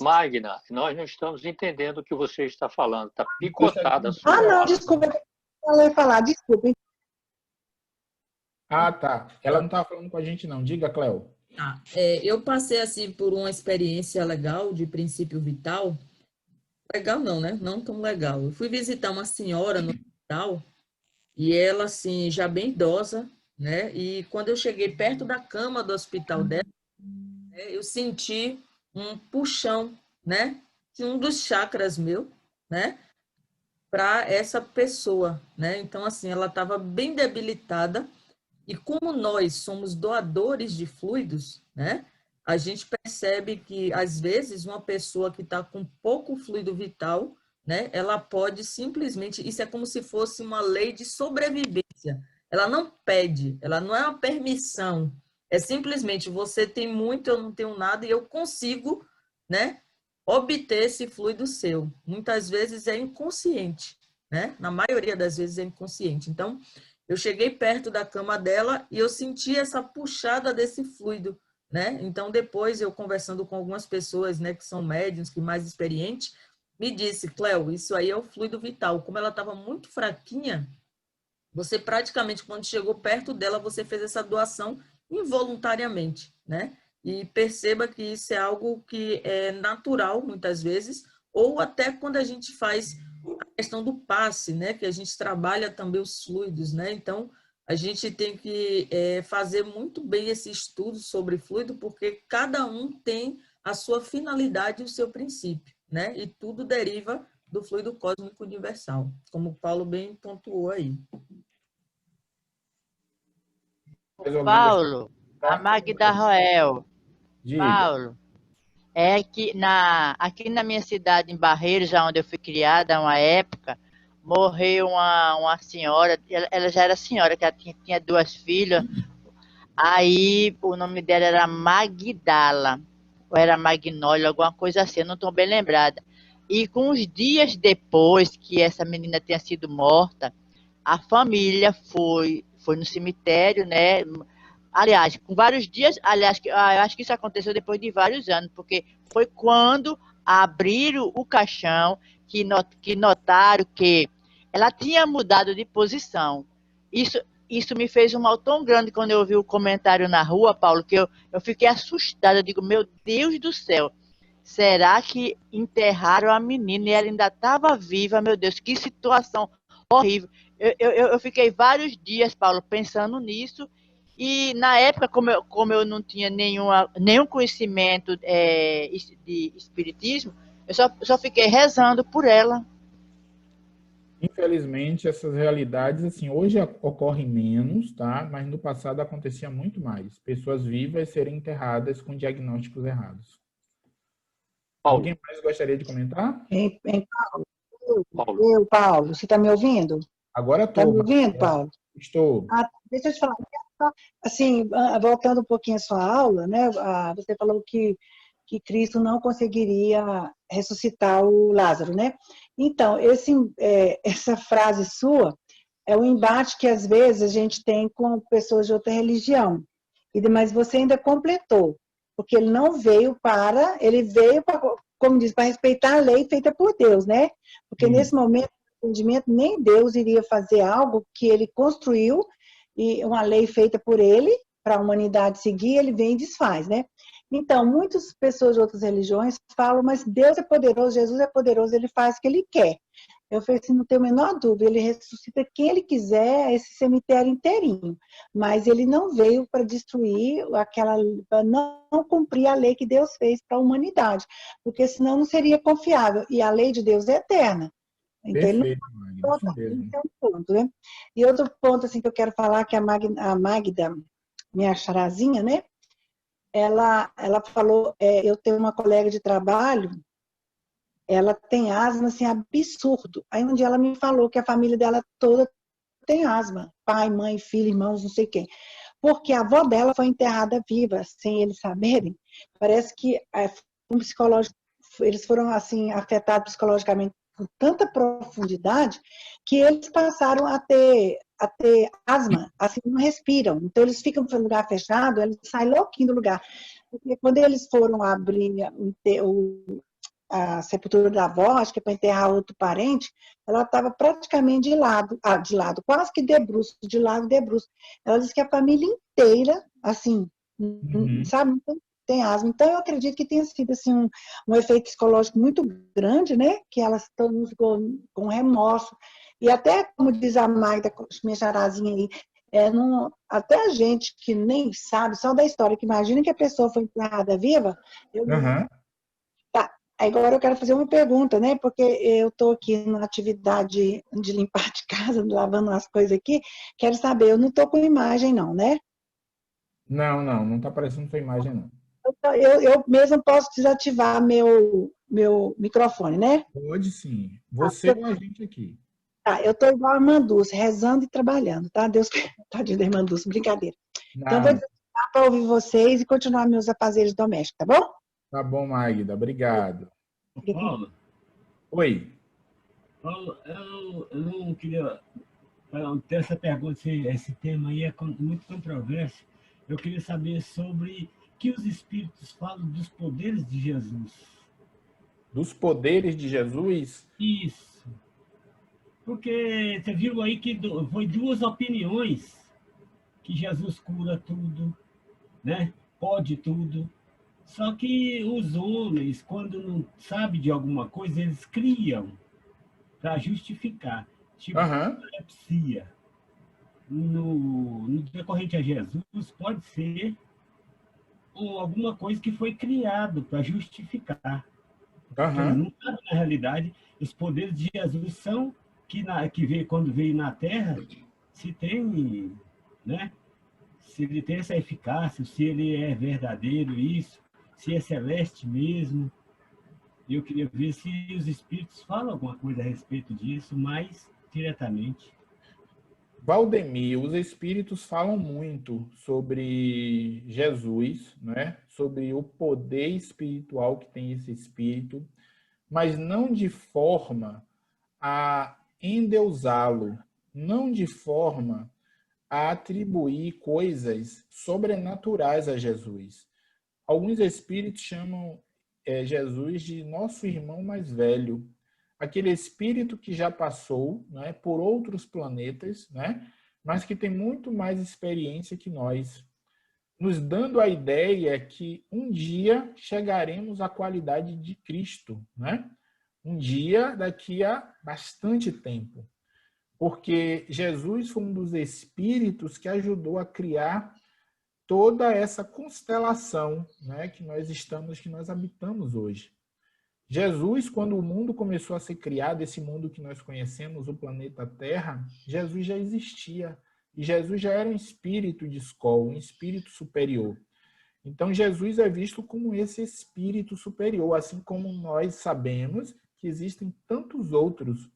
Magna, nós não estamos entendendo o que você está falando. Está picotada a sua Ah, não, fala. desculpa. Eu ia falar, desculpa. Ah, tá. Ela não estava falando com a gente, não. Diga, Cléo. Eu passei assim por uma experiência legal de princípio vital. Legal não, né? Não tão legal. Eu fui visitar uma senhora no hospital e ela, assim, já bem idosa, né? E quando eu cheguei perto da cama do hospital dela, né, eu senti um puxão, né? De um dos chakras meu, né? Para essa pessoa, né? Então, assim, ela estava bem debilitada. E como nós somos doadores de fluidos, né? A gente percebe que, às vezes, uma pessoa que está com pouco fluido vital, né? Ela pode simplesmente... Isso é como se fosse uma lei de sobrevivência. Ela não pede, ela não é uma permissão. É simplesmente, você tem muito, eu não tenho nada, e eu consigo, né? Obter esse fluido seu. Muitas vezes é inconsciente, né? Na maioria das vezes é inconsciente. Então, eu cheguei perto da cama dela e eu senti essa puxada desse fluido, né? Então, depois, eu conversando com algumas pessoas, né, que são médiuns, que mais experientes, me disse, Cléo, isso aí é o fluido vital. Como ela estava muito fraquinha, você praticamente, quando chegou perto dela, você fez essa doação involuntariamente, né? E perceba que isso é algo que é natural, muitas vezes, ou até quando a gente faz a questão do passe, né? Que a gente trabalha também os fluidos, né? Então, a gente tem que fazer muito bem esse estudo sobre fluido, porque cada um tem a sua finalidade e o seu princípio, né? E tudo deriva do fluido cósmico universal, como o Paulo bem pontuou aí. Paulo, a Magda Roel. Diga. Paulo, é que aqui na minha cidade, em Barreiros, onde eu fui criada, uma época, morreu uma senhora, ela já era senhora, que ela tinha 2 filhas, aí o nome dela era Magdala, ou era Magnólia, alguma coisa assim, eu não estou bem lembrada. E com uns dias depois que essa menina tinha sido morta, a família foi no cemitério, né? Aliás, com vários dias, eu acho que isso aconteceu depois de vários anos, porque foi quando abriram o caixão que notaram que ela tinha mudado de posição. Isso me fez um mal tão grande quando eu ouvi o comentário na rua, Paulo, que eu fiquei assustada. Eu digo, meu Deus do céu, será que enterraram a menina e ela ainda estava viva? Meu Deus, que situação horrível. Eu fiquei vários dias, Paulo, pensando nisso. E na época, como eu não tinha nenhum conhecimento de espiritismo, eu só fiquei rezando por ela. Infelizmente, essas realidades, assim, hoje ocorrem menos, tá? Mas no passado acontecia muito mais. Pessoas vivas serem enterradas com diagnósticos errados. Paulo. Alguém mais gostaria de comentar? Paulo, você está me ouvindo? Agora estou. Está me ouvindo, Paulo? Estou. Deixa eu te falar. Assim, voltando um pouquinho à sua aula, né? Você falou que Cristo não conseguiria ressuscitar o Lázaro, né? Então, essa frase sua é um embate que às vezes a gente tem com pessoas de outra religião. Mas você ainda completou, porque ele veio para, como diz, para respeitar a lei feita por Deus, né? Porque nesse momento do entendimento, nem Deus iria fazer algo que ele construiu, e uma lei feita por ele, para a humanidade seguir, ele vem e desfaz, né? Então, muitas pessoas de outras religiões falam, mas Deus é poderoso, Jesus é poderoso, ele faz o que ele quer. Eu falei assim, não tenho a menor dúvida, ele ressuscita quem ele quiser, esse cemitério inteirinho. Mas ele não veio para destruir para não cumprir a lei que Deus fez para a humanidade, porque senão não seria confiável. E a lei de Deus é eterna. Então, ele não Perfeito, Magda, isso mesmo. esse é um ponto, né? E outro ponto assim, que eu quero falar, que a Magda, minha charazinha, né? Ela falou, eu tenho uma colega de trabalho, ela tem asma, assim, absurdo. Aí um dia ela me falou que a família dela toda tem asma. Pai, mãe, filho, irmãos, não sei quem. Porque a avó dela foi enterrada viva, sem eles saberem. Parece que um psicológico, eles foram, assim, afetados psicologicamente com tanta profundidade que eles passaram a ter asma, assim, não respiram. Então, eles ficam no lugar fechado, eles saem louquinhos do lugar. Porque quando eles foram abrir a sepultura da avó, acho que é para enterrar outro parente, ela estava praticamente de lado, quase que debruço, de lado debruço. Ela disse que a família inteira, assim, sabe, tem asma. Então, eu acredito que tenha sido assim, um efeito psicológico muito grande, né? Que elas estão com remorso. E até, como diz a Magda, minha charazinha aí, até a gente que nem sabe, só da história, que imagina que a pessoa foi enterrada viva, Tá, agora eu quero fazer uma pergunta, né? Porque eu estou aqui na atividade de limpar de casa, lavando as coisas aqui. Quero saber, eu não estou com imagem, não, né? Não está aparecendo sua imagem, não. Eu mesmo posso desativar meu microfone, né? Pode sim. Você ou a gente aqui. Tá, eu estou igual a Irmandulce, rezando e trabalhando, tá? Deus, tadinha da Irmandulce, brincadeira. Então, eu vou desativar para ouvir vocês e continuar meus afazeres domésticos, tá bom? Tá bom, Magda. Obrigado. Paulo, Oi. Paulo, eu não queria ter essa pergunta, esse tema aí é muito controverso. Eu queria saber sobre que os espíritos falam dos poderes de Jesus. Dos poderes de Jesus? Isso. Porque você viu aí que foi duas opiniões, que Jesus cura tudo, né? Pode tudo. Só que os homens, quando não sabem de alguma coisa, eles criam para justificar. Tipo, epilepsia. No decorrente a Jesus, pode ser alguma coisa que foi criado para justificar. Porque eles não sabem, na realidade, os poderes de Jesus são quando veio na Terra, se tem, né? Se ele tem essa eficácia, se ele é verdadeiro, isso, se é celeste mesmo. Eu queria ver se os espíritos falam alguma coisa a respeito disso, mais diretamente. Valdemir, os espíritos falam muito sobre Jesus, né? Sobre o poder espiritual que tem esse espírito, mas não de forma a endeusá-lo, não de forma a atribuir coisas sobrenaturais a Jesus. Alguns espíritos chamam Jesus de nosso irmão mais velho, aquele espírito que já passou, né, por outros planetas, né, mas que tem muito mais experiência que nós, nos dando a ideia que um dia chegaremos à qualidade de Cristo, né? Um dia daqui a bastante tempo. Porque Jesus foi um dos espíritos que ajudou a criar toda essa constelação, né, que nós habitamos hoje. Jesus, quando o mundo começou a ser criado, esse mundo que nós conhecemos, o planeta Terra, Jesus já existia. E Jesus já era um espírito de escola, um espírito superior. Então, Jesus é visto como esse espírito superior, assim como nós sabemos que existem tantos outros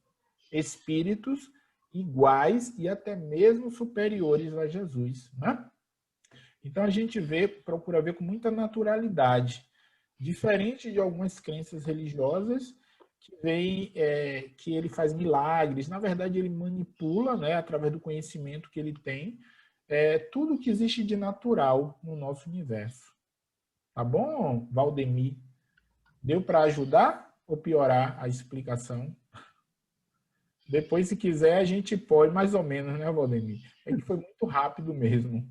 espíritos iguais e até mesmo superiores a Jesus, né? Então, a gente procura ver com muita naturalidade. Diferente de algumas crenças religiosas que ele faz milagres. Na verdade, ele manipula, né, através do conhecimento que ele tem, tudo que existe de natural no nosso universo. Tá bom, Valdemir? Deu para ajudar ou piorar a explicação? Depois, se quiser, a gente pode, mais ou menos, né, Valdemir? É que foi muito rápido mesmo.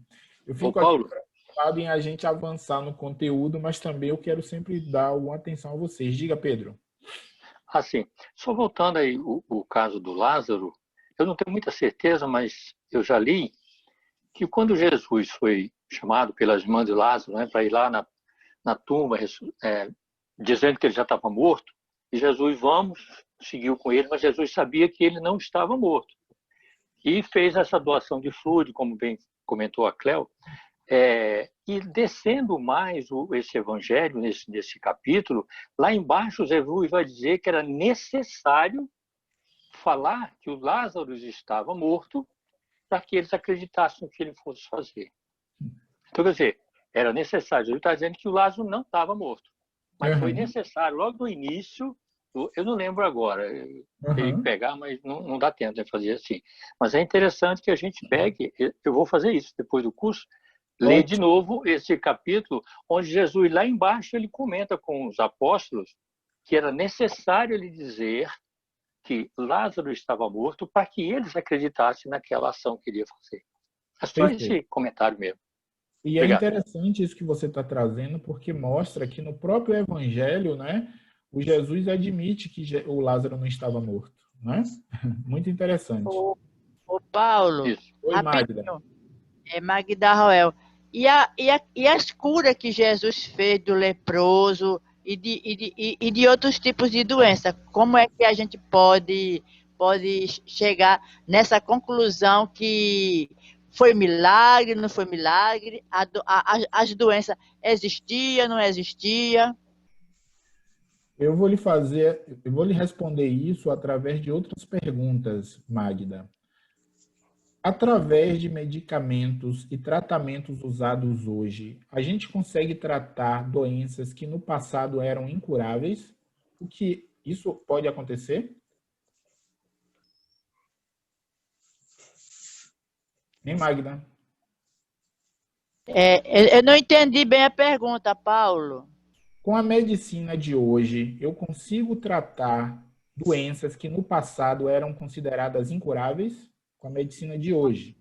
Eu fico aqui preocupado em a gente avançar no conteúdo, mas também eu quero sempre dar alguma atenção a vocês. Diga, Pedro. Assim, só voltando aí o caso do Lázaro, eu não tenho muita certeza, mas eu já li que quando Jesus foi chamado pelas irmãs de Lázaro, né, para ir lá na tumba, dizendo que ele já estava morto, e Jesus, seguiu com ele, mas Jesus sabia que ele não estava morto. E fez essa doação de fluido, como bem comentou a Cléo, e descendo mais esse evangelho, nesse capítulo, lá embaixo Jesus vai dizer que era necessário falar que o Lázaro estava morto para que eles acreditassem no que ele fosse fazer. Então, quer dizer, era necessário. Jesus está dizendo que o Lázaro não estava morto, mas foi necessário, logo no início, eu não lembro agora, teria que pegar, mas não dá tempo de fazer assim. Mas é interessante que a gente pegue, eu vou fazer isso depois do curso, ler de novo esse capítulo, onde Jesus, lá embaixo, ele comenta com os apóstolos que era necessário ele dizer que Lázaro estava morto para que eles acreditassem naquela ação que ele ia fazer. É só esse comentário mesmo. E Obrigado. É interessante isso que você está trazendo, porque mostra que no próprio Evangelho, né, o Jesus admite que o Lázaro não estava morto, né? Muito interessante. Ô Paulo, Isso. Oi, Magda. Magda Roel. E as curas que Jesus fez do leproso e de outros tipos de doença, como é que a gente pode chegar nessa conclusão que foi milagre, não foi milagre, as doenças existiam, não existiam? Eu vou lhe responder isso através de outras perguntas, Magda. Através de medicamentos e tratamentos usados hoje, a gente consegue tratar doenças que no passado eram incuráveis? O que isso pode acontecer? Hein, Magda? Eu não entendi bem a pergunta, Paulo. Com a medicina de hoje, eu consigo tratar doenças que no passado eram consideradas incuráveis? Com a medicina de hoje.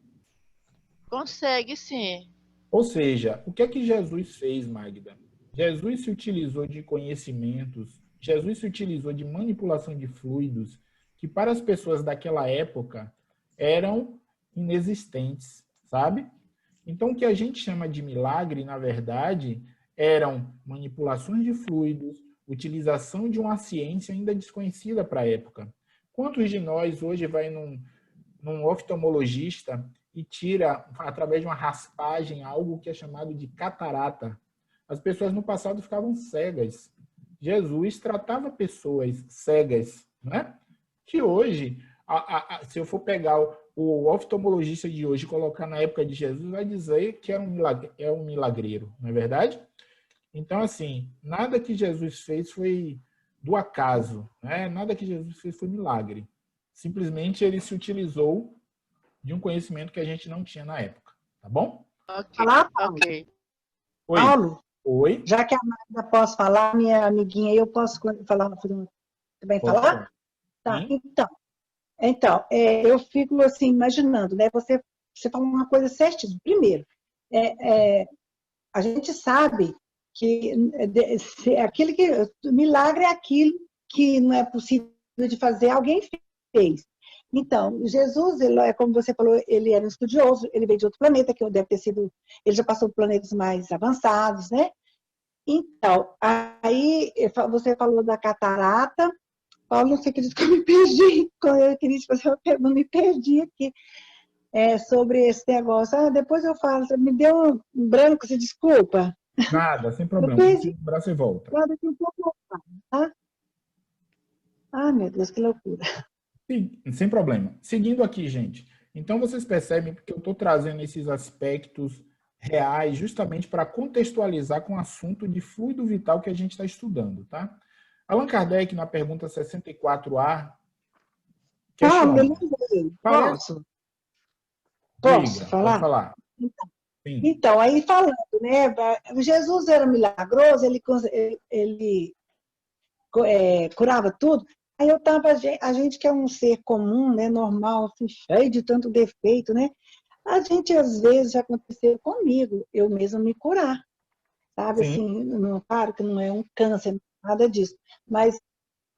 Consegue, sim. Ou seja, o que é que Jesus fez, Magda? Jesus se utilizou de conhecimentos, Jesus se utilizou de manipulação de fluidos que para as pessoas daquela época eram inexistentes, sabe? Então, o que a gente chama de milagre, na verdade, eram manipulações de fluidos, utilização de uma ciência ainda desconhecida para a época. Quantos de nós hoje vai num oftalmologista e tira, através de uma raspagem, algo que é chamado de catarata? As pessoas no passado ficavam cegas. Jesus tratava pessoas cegas, né? Que hoje, se eu for pegar o oftalmologista de hoje e colocar na época de Jesus, vai dizer que é um milagreiro, não é verdade? Então, assim, nada que Jesus fez foi do acaso, né? Nada que Jesus fez foi milagre. Simplesmente ele se utilizou de um conhecimento que a gente não tinha na época, tá bom? Falar, Paulo? Ok. Oi. Paulo, Oi. já que a Magda posso falar, minha amiguinha, eu posso falar também Pode falar? falar. Tá, Sim. então eu fico assim imaginando, né? Você falou uma coisa certíssima. Primeiro, a gente sabe que milagre é aquilo que não é possível de fazer, alguém fez. Então, Jesus, como você falou, ele era um estudioso, ele veio de outro planeta, que deve ter sido, ele já passou por planetas mais avançados, né? Então, aí você falou da catarata. Paulo, não sei, acredito que eu me perdi. Quando eu queria te fazer uma pergunta, me perdi aqui sobre esse negócio. Depois eu falo, você me deu um branco, se desculpa. Nada, sem problema. Um abraço e volta. Tá? Ah, meu Deus, que loucura. Sim, sem problema. Seguindo aqui, gente. Então, vocês percebem que eu estou trazendo esses aspectos reais justamente para contextualizar com o assunto de fluido vital que a gente está estudando, tá? Allan Kardec, na pergunta 64A, questiona. Posso Diga, falar? pode falar. Então, aí falando, né? Jesus era milagroso, ele curava tudo. Aí a gente que é um ser comum, né, normal, assim, cheio de tanto defeito, né? A gente, às vezes, já aconteceu comigo, eu mesma me curar, sabe? Sim. Assim, claro que não é um câncer, nada disso, mas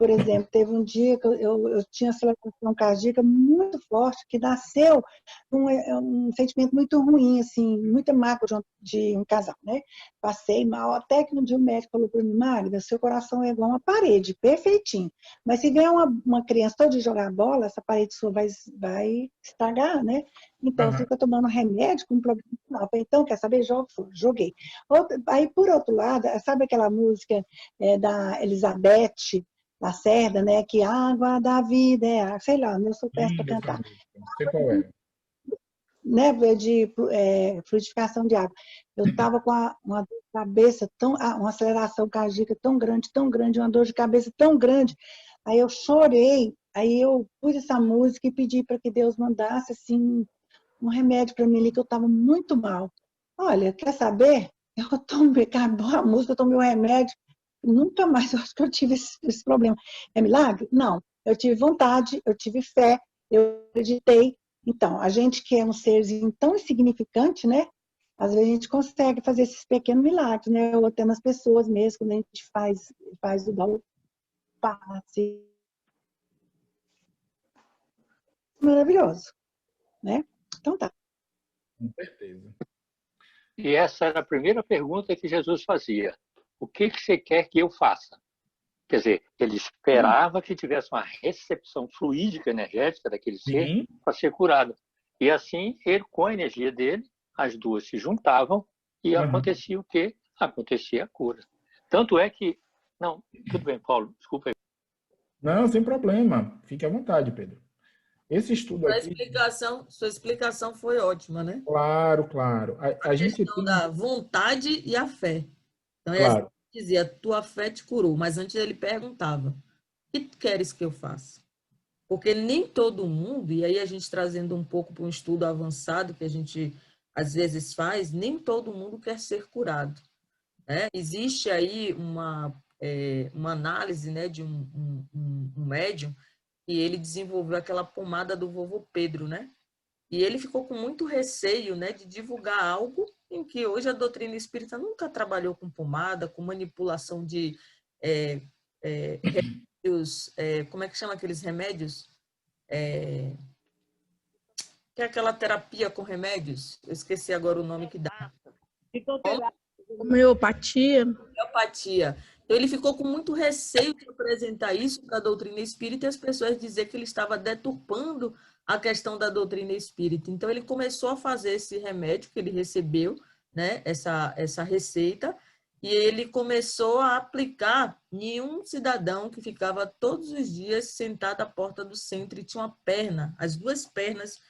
por exemplo, teve um dia que eu tinha aceleração cardíaca muito forte, que nasceu um sentimento muito ruim, assim, muita mágoa de um casal, né? Passei mal, até que um dia o médico falou para mim, Magda, seu coração é igual uma parede, perfeitinho. Mas se vier uma criança toda de jogar bola, essa parede sua vai estragar, né? Então, fica tomando remédio com problema final. Então, quer saber? Joguei. Aí, por outro lado, sabe aquela música da Elizabeth Lacerda, né? Que água da vida sei lá, eu sou péssima para cantar. Não sei qual é. Né? De fluidificação de água. Eu estava com uma dor de cabeça, uma aceleração cardíaca tão grande, uma dor de cabeça tão grande. Aí eu chorei, aí eu pus essa música e pedi para que Deus mandasse, assim, um remédio para mim ali, que eu estava muito mal. Olha, quer saber? Eu tomei, acabou a música, eu tomei o remédio, nunca mais eu acho que eu tive esse problema. É milagre? Não. Eu tive vontade, eu tive fé, eu acreditei. Então, a gente que é um serzinho tão insignificante, né? Às vezes a gente consegue fazer esses pequenos milagres, né? Ou até nas pessoas mesmo, quando a gente faz o passe. Maravilhoso, né? Então tá. Com certeza. E essa era a primeira pergunta que Jesus fazia. O que você quer que eu faça? Quer dizer, ele esperava que tivesse uma recepção fluídica, energética daquele ser para ser curado. E assim, ele, com a energia dele, as duas se juntavam e acontecia o quê? Acontecia a cura. Tanto é que... Não, tudo bem, Paulo, desculpa aí. Não, sem problema. Fique à vontade, Pedro. Esse estudo aqui... Sua explicação foi ótima, né? Claro, claro. A gente questão tem... da vontade e a fé. Então, claro. Ele dizia, tua fé te curou. Mas antes ele perguntava, o que queres que eu faça? Porque nem todo mundo, e aí a gente trazendo um pouco para um estudo avançado que a gente às vezes faz, nem todo mundo quer ser curado. Né? Existe aí uma análise, né, de um médium, e ele desenvolveu aquela pomada do vovô Pedro, né? E ele ficou com muito receio, né, de divulgar algo em que hoje a doutrina espírita nunca trabalhou com pomada, com manipulação de remédios, como é que chama aqueles remédios? Que é aquela terapia com remédios, eu esqueci agora o nome que dá. Homeopatia. Homeopatia. Então, ele ficou com muito receio de apresentar isso para a doutrina espírita e as pessoas dizer que ele estava deturpando a questão da doutrina espírita. Então, ele começou a fazer esse remédio que ele recebeu, né, essa receita, e ele começou a aplicar em um cidadão que ficava todos os dias sentado à porta do centro e tinha uma perna, as duas pernas,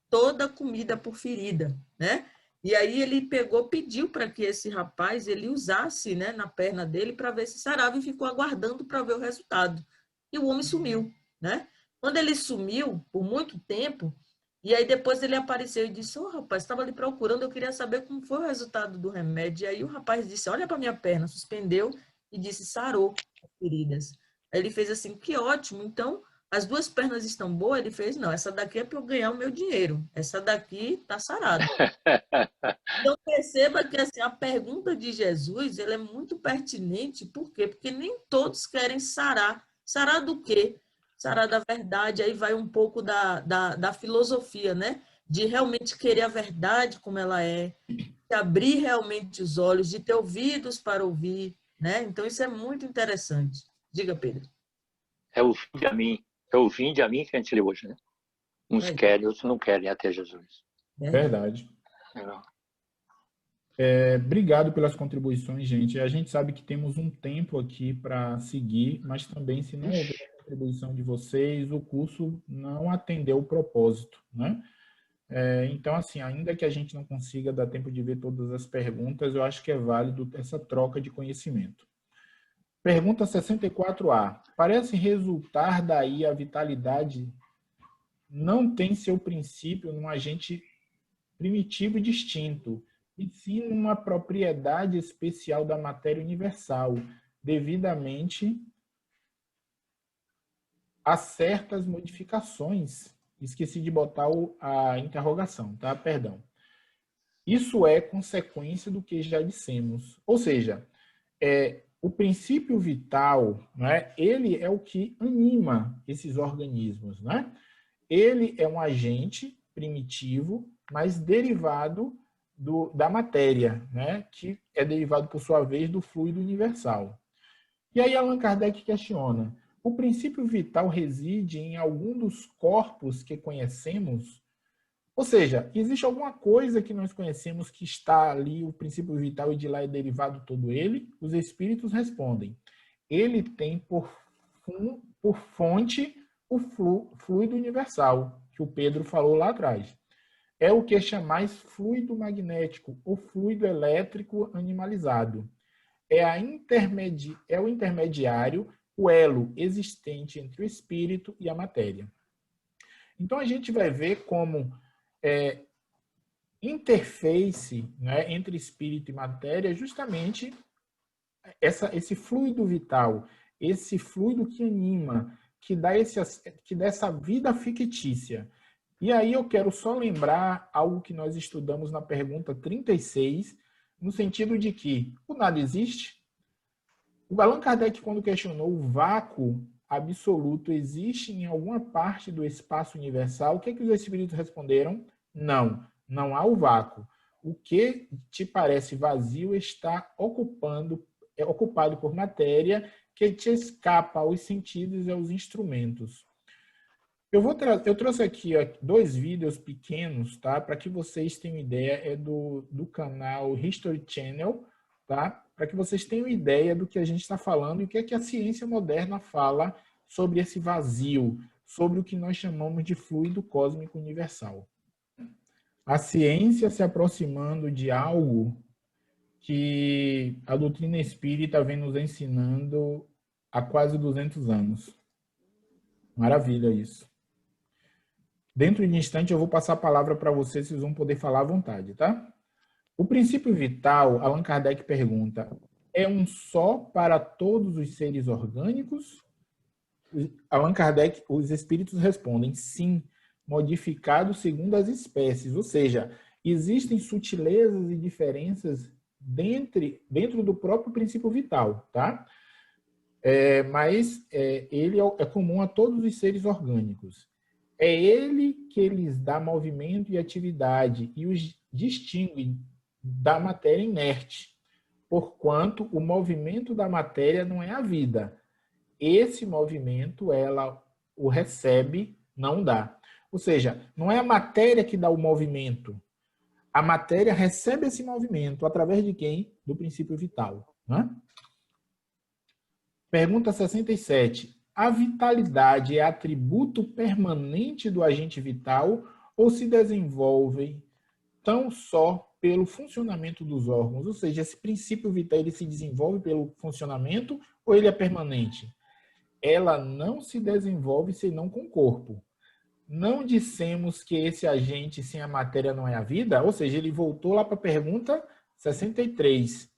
toda comida por ferida, né? E aí ele pediu para que esse rapaz ele usasse, né, na perna dele para ver se sarava e ficou aguardando para ver o resultado. E o homem sumiu, né? Quando ele sumiu por muito tempo, e aí depois ele apareceu e disse, rapaz, estava ali procurando, eu queria saber como foi o resultado do remédio. E aí o rapaz disse, olha para minha perna, suspendeu e disse, sarou as feridas. Aí ele fez assim, que ótimo, então as duas pernas estão boas? Ele fez, não, essa daqui é para eu ganhar o meu dinheiro, essa daqui está sarada. Então perceba que assim, a pergunta de Jesus ela é muito pertinente, por quê? Porque nem todos querem sarar. Sarar do quê? Sarar da verdade, aí vai um pouco da filosofia, né? De realmente querer a verdade como ela é, de abrir realmente os olhos, de ter ouvidos para ouvir, né? Então isso é muito interessante. Diga, Pedro. É o vinde a mim que a gente lê hoje, né? Uns querem, outros não querem até Jesus. Verdade. Obrigado pelas contribuições, gente. A gente sabe que temos um tempo aqui para seguir, mas também, se não houver a contribuição de vocês, o curso não atendeu o propósito, né? Então, assim, ainda que a gente não consiga dar tempo de ver todas as perguntas, eu acho que é válido essa troca de conhecimento. Pergunta 64A. Parece resultar daí a vitalidade não tem seu princípio num agente primitivo e distinto, e sim numa propriedade especial da matéria universal, devidamente a certas modificações. Esqueci de botar a interrogação, tá? Perdão. Isso é consequência do que já dissemos. Ou seja, o princípio vital, né, ele é o que anima esses organismos, né? Ele é um agente primitivo, mas derivado da matéria, né, que é derivado, por sua vez, do fluido universal. E aí Allan Kardec questiona: o princípio vital reside em algum dos corpos que conhecemos? Ou seja, existe alguma coisa que nós conhecemos que está ali, o princípio vital, e de lá é derivado todo ele? Os espíritos respondem: ele tem por fonte o fluido universal, que o Pedro falou lá atrás. É o que chamais fluido magnético, ou fluido elétrico animalizado. É o intermediário, o elo existente entre o espírito e a matéria. Então a gente vai ver como interface, né, entre espírito e matéria, justamente esse fluido vital, esse fluido que anima, que dá essa vida fictícia. E aí eu quero só lembrar algo que nós estudamos na pergunta 36, no sentido de que o nada existe. O Allan Kardec, quando questionou o vácuo absoluto existe em alguma parte do espaço universal, o que os espíritos responderam? Não, não há o vácuo. O que te parece vazio está ocupado por matéria que te escapa aos sentidos e aos instrumentos. Eu trouxe aqui 2 vídeos pequenos, tá? Para que vocês tenham ideia, é do canal History Channel, tá? Para que vocês tenham ideia do que a gente está falando e o que é que a ciência moderna fala sobre esse vazio, sobre o que nós chamamos de fluido cósmico universal. A ciência se aproximando de algo que a doutrina espírita vem nos ensinando há quase 200 anos. Maravilha isso. Dentro de um instante eu vou passar a palavra para vocês vão poder falar à vontade, tá? O princípio vital, Allan Kardec pergunta, é um só para todos os seres orgânicos? Allan Kardec, os espíritos respondem, sim, modificado segundo as espécies, ou seja, existem sutilezas e diferenças dentro do próprio princípio vital, tá? Mas ele é comum a todos os seres orgânicos. É ele que lhes dá movimento e atividade e os distingue da matéria inerte, porquanto o movimento da matéria não é a vida. Esse movimento ela o recebe, não dá. Ou seja, não é a matéria que dá o movimento. A matéria recebe esse movimento através de quem? Do princípio vital, né? Pergunta 67. A vitalidade é atributo permanente do agente vital ou se desenvolve tão só pelo funcionamento dos órgãos? Ou seja, esse princípio vital ele se desenvolve pelo funcionamento ou ele é permanente? Ela não se desenvolve senão com o corpo. Não dissemos que esse agente sem a matéria não é a vida? Ou seja, ele voltou lá para a pergunta 63.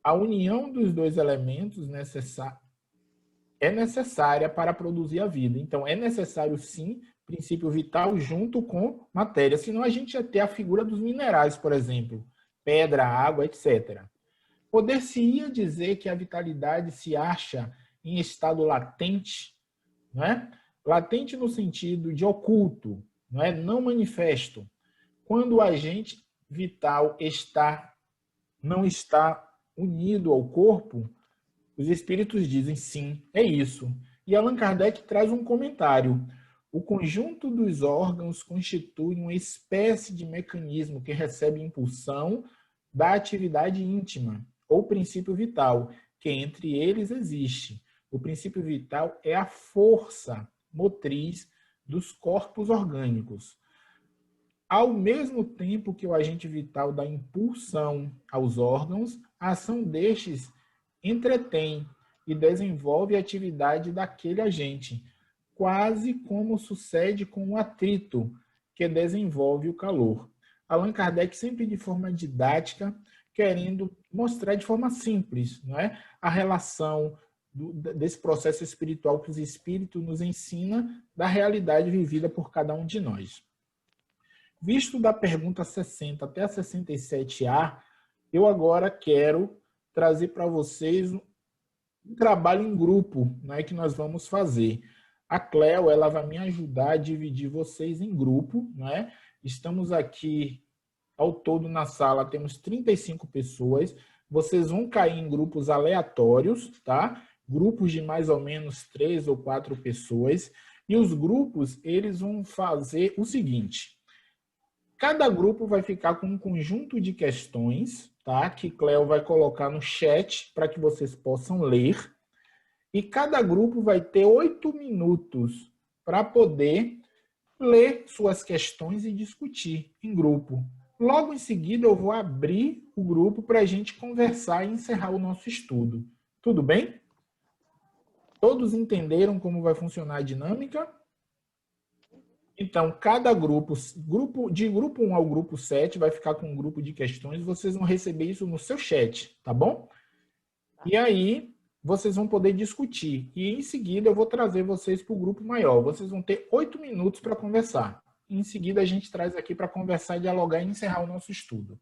A união dos 2 elementos é necessária para produzir a vida. Então, é necessário, sim, princípio vital junto com matéria. Senão, a gente ia ter a figura dos minerais, por exemplo, pedra, água, etc. Poder-se-ia dizer que a vitalidade se acha em estado latente, né? Latente no sentido de oculto, não manifesto. Quando o agente vital não está unido ao corpo, os espíritos dizem sim, é isso. E Allan Kardec traz um comentário. O conjunto dos órgãos constitui uma espécie de mecanismo que recebe impulsão da atividade íntima, ou princípio vital, que entre eles existe. O princípio vital é a força motriz dos corpos orgânicos. Ao mesmo tempo que o agente vital dá impulsão aos órgãos, a ação destes entretém e desenvolve a atividade daquele agente, quase como sucede com o atrito, que desenvolve o calor. Allan Kardec, sempre de forma didática, querendo mostrar de forma simples, a relação desse processo espiritual que os espíritos nos ensinam da realidade vivida por cada um de nós. Visto da pergunta 60 até a 67A, eu agora quero trazer para vocês um trabalho em grupo, né, que nós vamos fazer. A Cleo, ela vai me ajudar a dividir vocês em grupo, né? Estamos aqui, ao todo na sala, temos 35 pessoas. Vocês vão cair em grupos aleatórios, tá? Grupos de mais ou menos 3 ou 4 pessoas. E os grupos, eles vão fazer o seguinte. Cada grupo vai ficar com um conjunto de questões, tá? Que Cleo vai colocar no chat para que vocês possam ler. E cada grupo vai ter 8 minutos para poder ler suas questões e discutir em grupo. Logo em seguida, eu vou abrir o grupo para a gente conversar e encerrar o nosso estudo. Tudo bem? Todos entenderam como vai funcionar a dinâmica? Então, cada grupo de grupo 1 ao grupo 7 vai ficar com um grupo de questões. Vocês vão receber isso no seu chat, tá bom? E aí, vocês vão poder discutir. E em seguida, eu vou trazer vocês para o grupo maior. Vocês vão ter 8 minutos para conversar. Em seguida, a gente traz aqui para conversar, dialogar e encerrar o nosso estudo.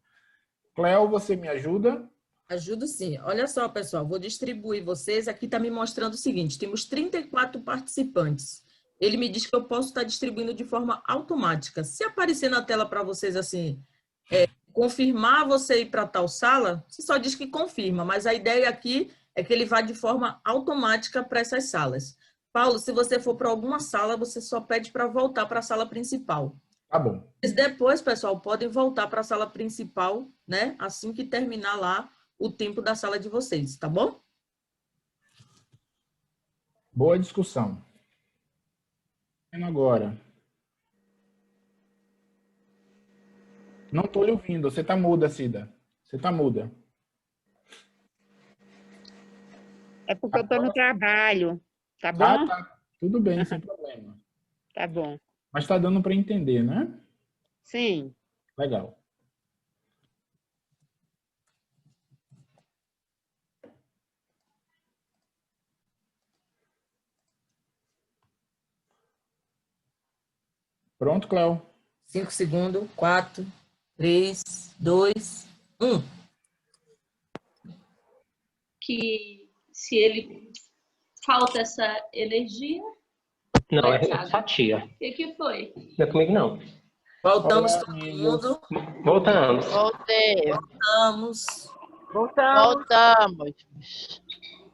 Cleo, você me ajuda? Ajudo sim. Olha só, pessoal, vou distribuir vocês. Aqui está me mostrando o seguinte, temos 34 participantes. Ele me diz que eu posso estar distribuindo de forma automática. Se aparecer na tela para vocês assim, confirmar você ir para tal sala, você só diz que confirma, mas a ideia aqui é que ele vá de forma automática para essas salas. Paulo, se você for para alguma sala, você só pede para voltar para a sala principal. Tá bom. Depois, pessoal, podem voltar para a sala principal, né? Assim que terminar lá o tempo da sala de vocês, tá bom? Boa discussão. Agora. Não estou lhe ouvindo. Você está muda, Cida. Você está muda. É porque eu estou no trabalho, tá bom? Ah, tá. Tudo bem, sem problema. Tá bom. Mas está dando para entender, né? Sim. Legal. Pronto, Cléo? 5 segundos. 4, 3, 2, 1. Que se ele falta essa energia... Não, é só tia. O que foi? Não é comigo, não. Voltamos todo mundo. Voltamos. Voltei. Voltamos.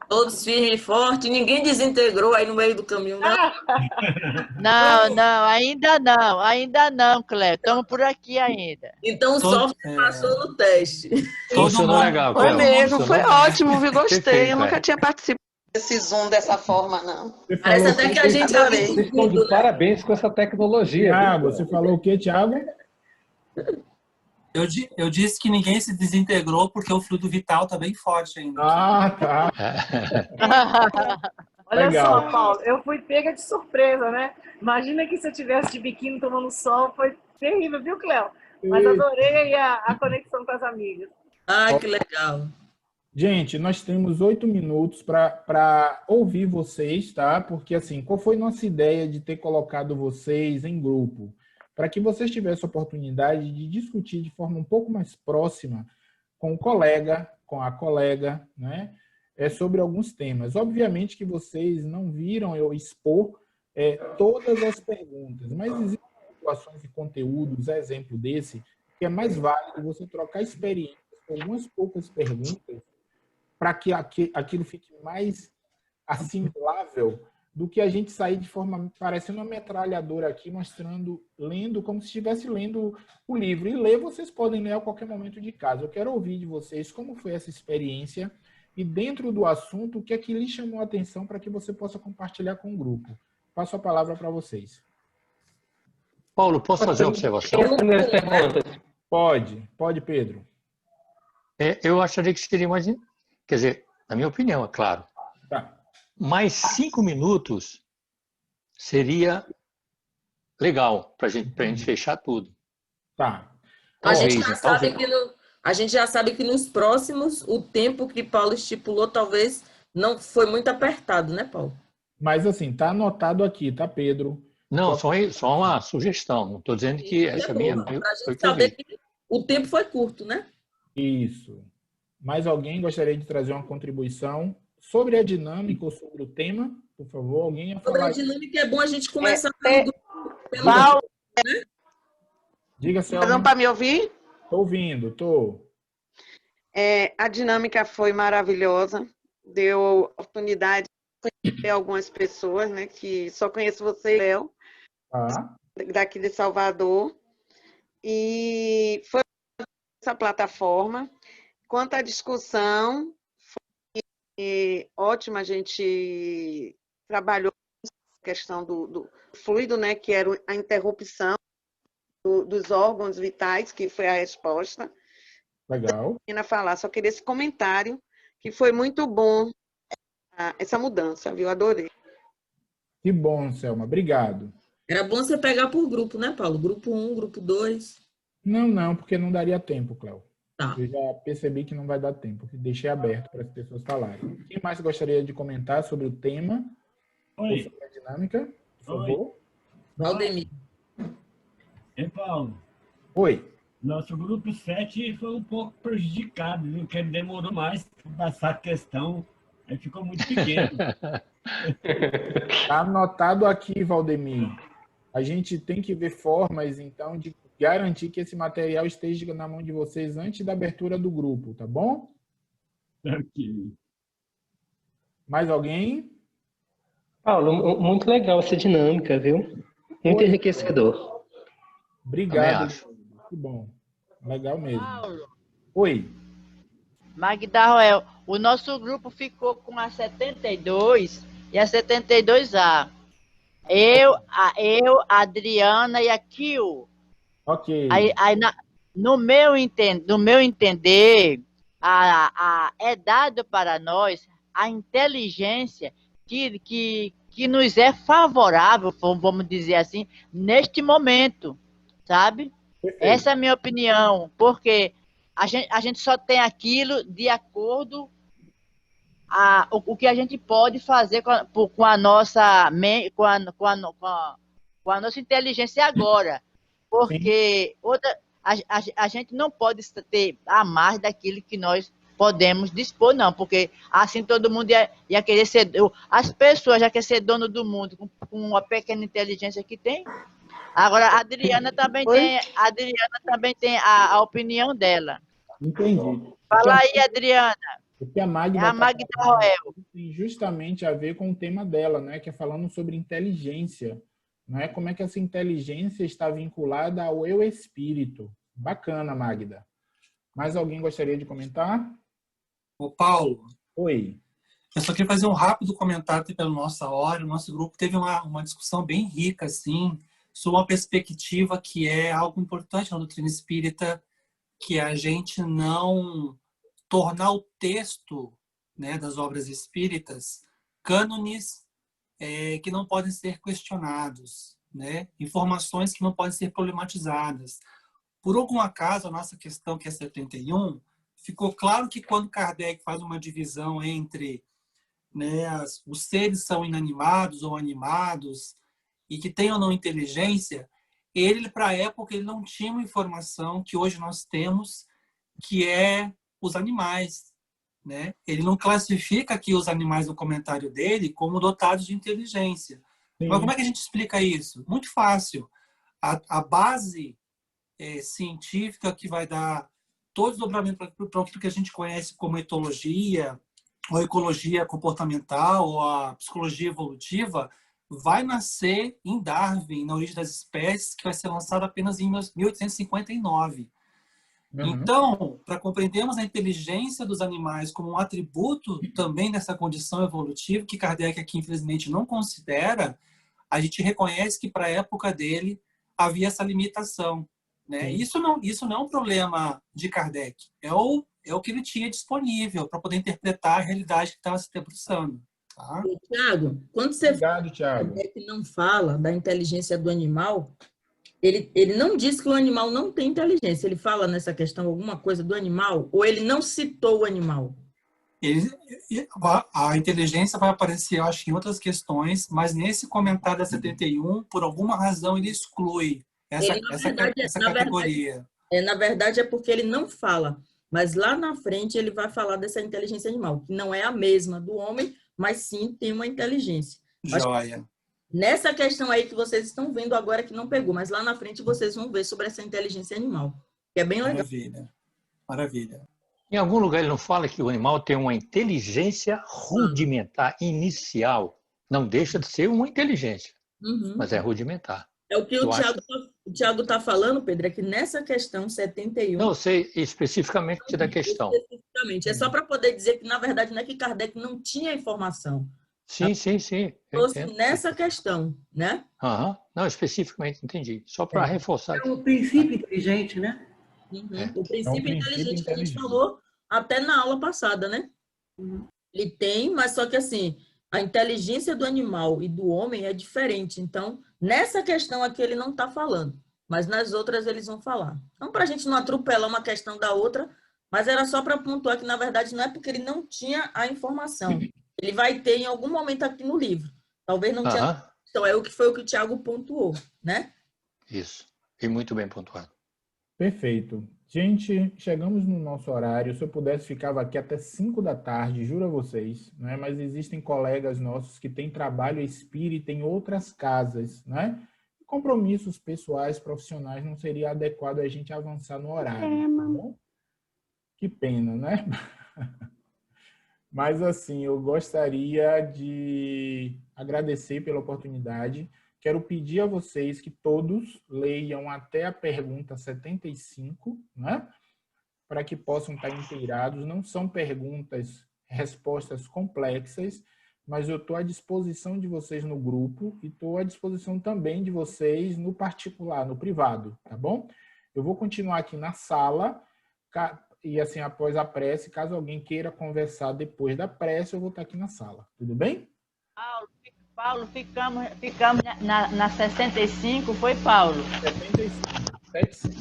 Todos firmes e fortes. Ninguém desintegrou aí no meio do caminho, não? Não, ainda não, Cléo. Estamos por aqui ainda. Então o software passou no teste. Funcionou legal, Cléo. Foi mesmo, foi ótimo, viu? Gostei. Perfeito, Eu nunca tinha participado desse Zoom dessa forma, não. Parece até que a gente já Vocês estão de parabéns com essa tecnologia. Thiago, você falou o quê, Thiago? Eu disse que ninguém se desintegrou porque o fluido vital está bem forte ainda. Ah, tá. Olha Legal. só, Paulo, eu fui pega de surpresa, né? Imagina que se eu tivesse de biquíni tomando sol, foi terrível, viu, Cléo? Mas adorei a conexão com as amigas. Ah, que legal. Gente, nós temos 8 minutos para ouvir vocês, tá? Porque, assim, qual foi nossa ideia de ter colocado vocês em grupo? Para que vocês tivessem a oportunidade de discutir de forma um pouco mais próxima com o colega, com a colega, né? Sobre alguns temas. Obviamente que vocês não viram eu expor todas as perguntas, mas existem situações e conteúdos, exemplo desse, que é mais válido você trocar experiências com algumas poucas perguntas para que aquilo fique mais assimilável do que a gente sair de forma parecendo uma metralhadora aqui, mostrando, lendo, como se estivesse lendo o livro. E ler, vocês podem ler a qualquer momento de casa. Eu quero ouvir de vocês como foi essa experiência e, dentro do assunto, o que é que lhe chamou a atenção para que você possa compartilhar com o grupo. Passo a palavra para vocês. Paulo, posso fazer uma observação? Pode, Pedro. Eu acharia que seria mais... Quer dizer, na minha opinião, é claro. Tá. Mais 5 minutos seria legal para a gente fechar tudo. Tá. A gente já sabe que nos próximos, o tempo que Paulo estipulou talvez não foi muito apertado, né, Paulo? Mas assim, tá anotado aqui, tá, Pedro? Não, só uma sugestão. Não estou dizendo que essa é minha... Para a gente saber que o tempo foi curto, né? Isso. Mais alguém gostaria de trazer uma contribuição sobre a dinâmica ou sobre o tema, por favor, alguém ia Sobre falar. a dinâmica é bom a gente começar pelo Paulo, Diga, não Selma. para me ouvir? Estou ouvindo, estou. A dinâmica foi maravilhosa, deu oportunidade de conhecer algumas pessoas, né, que só conheço você, Léo, daqui de Salvador, e foi essa plataforma. Quanto à discussão, foi ótima, a gente trabalhou a questão do fluido, né, que era a interrupção dos órgãos vitais, que foi a resposta. Legal. Falar, só queria esse comentário, que foi muito bom essa mudança, viu? Adorei. Que bom, Selma. Obrigado. Era bom você pegar por grupo, né, Paulo? Grupo 1, grupo 2. Não, porque não daria tempo, Cléo. Tá. Eu já percebi que não vai dar tempo, que deixei aberto para as pessoas falarem. Quem mais gostaria de comentar sobre o tema? Ou sobre a dinâmica? Por favor. Valdemir. Paulo. Oi. Nosso grupo 7 foi um pouco prejudicado, viu? Porque ele demorou mais para passar a questão, aí ficou muito pequeno. Está anotado aqui, Valdemir. A gente tem que ver formas, então, de garantir que esse material esteja na mão de vocês antes da abertura do grupo, tá bom? Ok. Mais alguém? Paulo, muito legal essa dinâmica, viu? Muito enriquecedor. Obrigado. Que bom. Legal mesmo. Paulo. Oi. Magda Roel, o nosso grupo ficou com a 72 e a 72A. Eu, a Adriana e a Kio. Ok. No meu entender, é dado para nós a inteligência que nos é favorável, vamos dizer assim, neste momento, sabe? Perfeito. Essa é a minha opinião, porque a gente só tem aquilo de acordo o que a gente pode fazer com a nossa inteligência agora, porque a gente não pode ter a mais daquilo que nós podemos dispor, não, porque assim todo mundo ia querer ser, as pessoas já querem ser dono do mundo com uma pequena inteligência que tem. Agora a Adriana também tem a opinião dela. Entendi. Fala aí, Adriana. O que a Magda Roel tem justamente a ver com o tema dela, né? Que é falando sobre inteligência. Não é? Como é que essa inteligência está vinculada ao eu espírito. Bacana, Magda. Mais alguém gostaria de comentar? Ô, Paulo. Oi. Eu só queria fazer um rápido comentário pela nossa hora. O nosso grupo teve uma discussão bem rica, assim, sobre uma perspectiva que é algo importante na doutrina espírita, que é a gente não tornar o texto, né, das obras espíritas cânones que não podem ser questionados, né? Informações que não podem ser problematizadas. Por algum acaso, a nossa questão, que é 71, ficou claro que quando Kardec faz uma divisão entre, né, os seres são inanimados ou animados e que têm ou não inteligência, ele, para a época, ele não tinha uma informação que hoje nós temos, que é os animais, né? Ele não classifica aqui os animais no comentário dele como dotados de inteligência. Sim. Mas como é que a gente explica isso? Muito fácil. A base científica que vai dar todo o desdobramento para aquilo que a gente conhece como etologia, ou ecologia comportamental, ou a psicologia evolutiva, vai nascer em Darwin, na Origem das Espécies, que vai ser lançado apenas em 1859. Então, para compreendermos a inteligência dos animais como um atributo também dessa condição evolutiva, que Kardec aqui, infelizmente, não considera, a gente reconhece que, para a época dele, havia essa limitação, né? Isso não é um problema de Kardec, é o que ele tinha disponível para poder interpretar a realidade que estava se debruçando. Tá? Tiago, quando você Obrigado, Tiago. Kardec não fala da inteligência do animal, ele não diz que o animal não tem inteligência. Ele fala nessa questão alguma coisa do animal, ou ele não citou o animal? A inteligência vai aparecer, eu acho, em outras questões, mas nesse comentário da 71, por alguma razão, ele exclui essa categoria. Na verdade, é porque ele não fala Mas lá na frente ele vai falar dessa inteligência animal, que não é a mesma do homem, mas sim tem uma inteligência. Joia. Nessa questão aí que vocês estão vendo agora que não pegou, mas lá na frente vocês vão ver sobre essa inteligência animal, que é bem legal. Maravilha. Maravilha. Em algum lugar ele não fala que o animal tem uma inteligência rudimentar inicial. Não deixa de ser uma inteligência, mas é rudimentar. É o que o Tiago está falando, Pedro, é que nessa questão 71... Não, eu sei especificamente da questão. Especificamente. É só para poder dizer que, na verdade, não é que Kardec não tinha informação. Sim, sim, sim. Nessa questão, né? Não, especificamente, entendi. Só para reforçar. É o princípio inteligente, né? O princípio inteligente que a gente falou até na aula passada, né? Ele tem, mas só que assim, a inteligência do animal e do homem é diferente. Então, nessa questão aqui ele não está falando, mas nas outras eles vão falar. Então, para a gente não atropelar uma questão da outra, mas era só para pontuar que, na verdade, não é porque ele não tinha a informação. Ele vai ter em algum momento aqui no livro. Talvez não tenha. Então, é o que foi o que o Tiago pontuou, né? Isso. E muito bem pontuado. Perfeito. Gente, chegamos no nosso horário. Se eu pudesse, ficava aqui até 5 da tarde, juro a vocês, né? Mas existem colegas nossos que têm trabalho espírita em outras casas, né? Compromissos pessoais, profissionais, não seria adequado a gente avançar no horário. Tá bom? Que pena, né? Mas, assim, eu gostaria de agradecer pela oportunidade. Quero pedir a vocês que todos leiam até a pergunta 75, né? Para que possam estar inteirados. Não são respostas complexas, mas eu estou à disposição de vocês no grupo e estou à disposição também de vocês no particular, no privado, tá bom? Eu vou continuar aqui na sala e, assim, após a prece, caso alguém queira conversar depois da prece, eu vou estar aqui na sala. Tudo bem? Paulo, ficamos na 65, foi, Paulo? 75.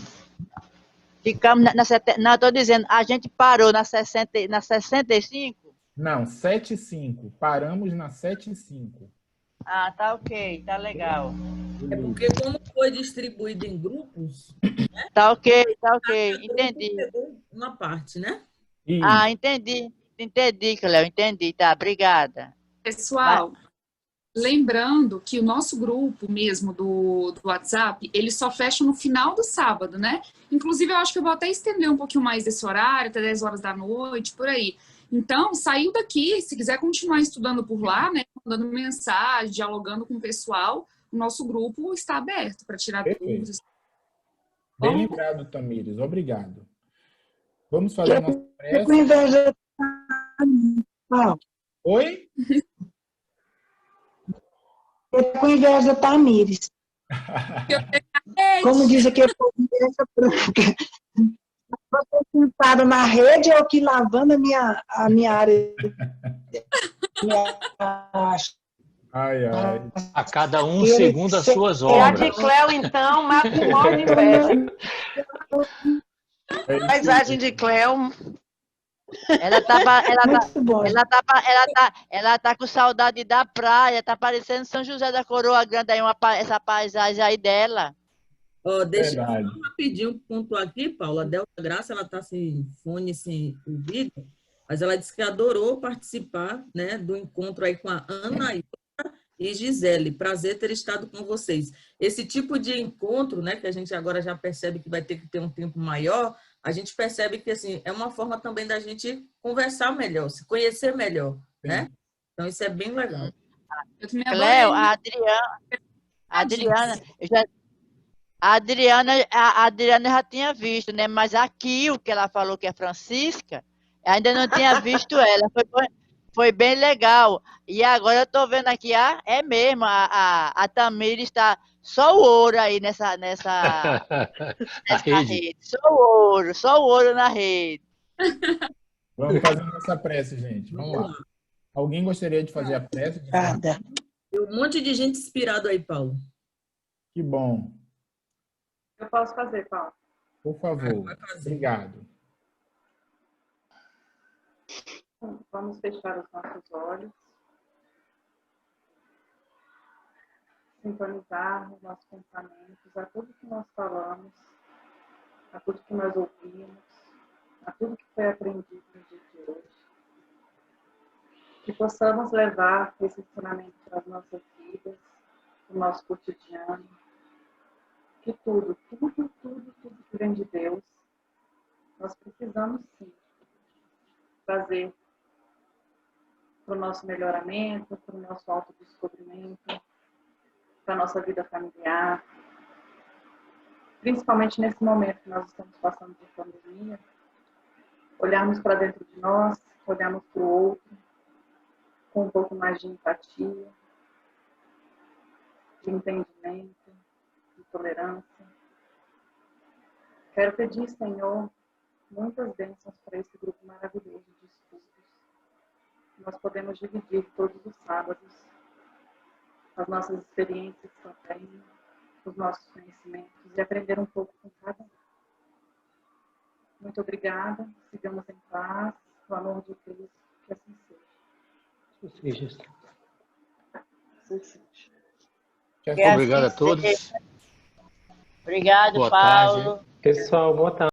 Ficamos não, estou dizendo, a gente parou na 65? Não, 75. Paramos na 75. Ah, tá ok, tá legal. É porque como foi distribuído em grupos... Né? Tá ok, entendi. Uma parte, né? Isso. Ah, entendi, Cléo, entendi, tá, obrigada. Pessoal... Lembrando que o nosso grupo mesmo do WhatsApp, ele só fecha no final do sábado, né? Inclusive, eu acho que eu vou até estender um pouquinho mais desse horário, até 10 horas da noite, por aí. Então, saiu daqui, se quiser continuar estudando por lá, né? Mandando mensagem, dialogando com o pessoal, o nosso grupo está aberto para tirar dúvidas. Bem lembrado, Tamires. Obrigado. Vamos fazer a nossa prece. Com inveja. Oi? Com inveja, Tamires. Como diz aqui, inveja branca. Você sentada na rede, eu aqui lavando a minha área. Ai. A cada um segundo as suas obras. E a de Cléo, então, mata o mal de inveja. Paisagem de Cléo. Ela tá com saudade da praia, tá parecendo São José da Coroa Grande aí, essa paisagem aí dela. Deixa eu rapidinho pontuar aqui, Paula. A Delta Graça, ela tá sem fone, sem ouvido, mas ela disse que adorou participar, né, do encontro aí com a Ana e Gisele. Prazer ter estado com vocês. Esse tipo de encontro, né, que a gente agora já percebe que vai ter que ter um tempo maior, a gente percebe que, assim, é uma forma também da gente conversar melhor, se conhecer melhor, né? Então, isso é bem legal. Cléo, a Adriana já tinha visto, né? Mas aqui, o que ela falou que é Francisca, ainda não tinha visto ela. Foi bem legal. E agora eu estou vendo aqui, é mesmo, a Tamires está só o ouro aí nessa rede. Só o ouro na rede. Vamos fazer nossa prece, gente. Vamos lá. Alguém gostaria de fazer a prece? Tem um monte de gente inspirado aí, Paulo. Que bom. Eu posso fazer, Paulo. Por favor. Obrigado. Vamos fechar os nossos olhos. Sintonizar os nossos pensamentos a tudo que nós falamos, a tudo que nós ouvimos, a tudo que foi aprendido no dia de hoje. Que possamos levar esse ensinamento para as nossas vidas, para o nosso cotidiano. Que tudo que vem de Deus, nós precisamos sim trazer para o nosso melhoramento, para o nosso autodescobrimento, para a nossa vida familiar. Principalmente nesse momento que nós estamos passando por pandemia, olharmos para dentro de nós, olharmos para o outro, com um pouco mais de empatia, de entendimento, de tolerância. Quero pedir, Senhor, muitas bênçãos para esse grupo maravilhoso de estudos. Nós podemos dividir todos os sábados as nossas experiências também, os nossos conhecimentos e aprender um pouco com cada um. Muito obrigada. Sigamos em paz, no amor de Cristo, que assim seja. Obrigado a todos. Obrigado, Boa Paulo. tarde. Pessoal, boa tarde.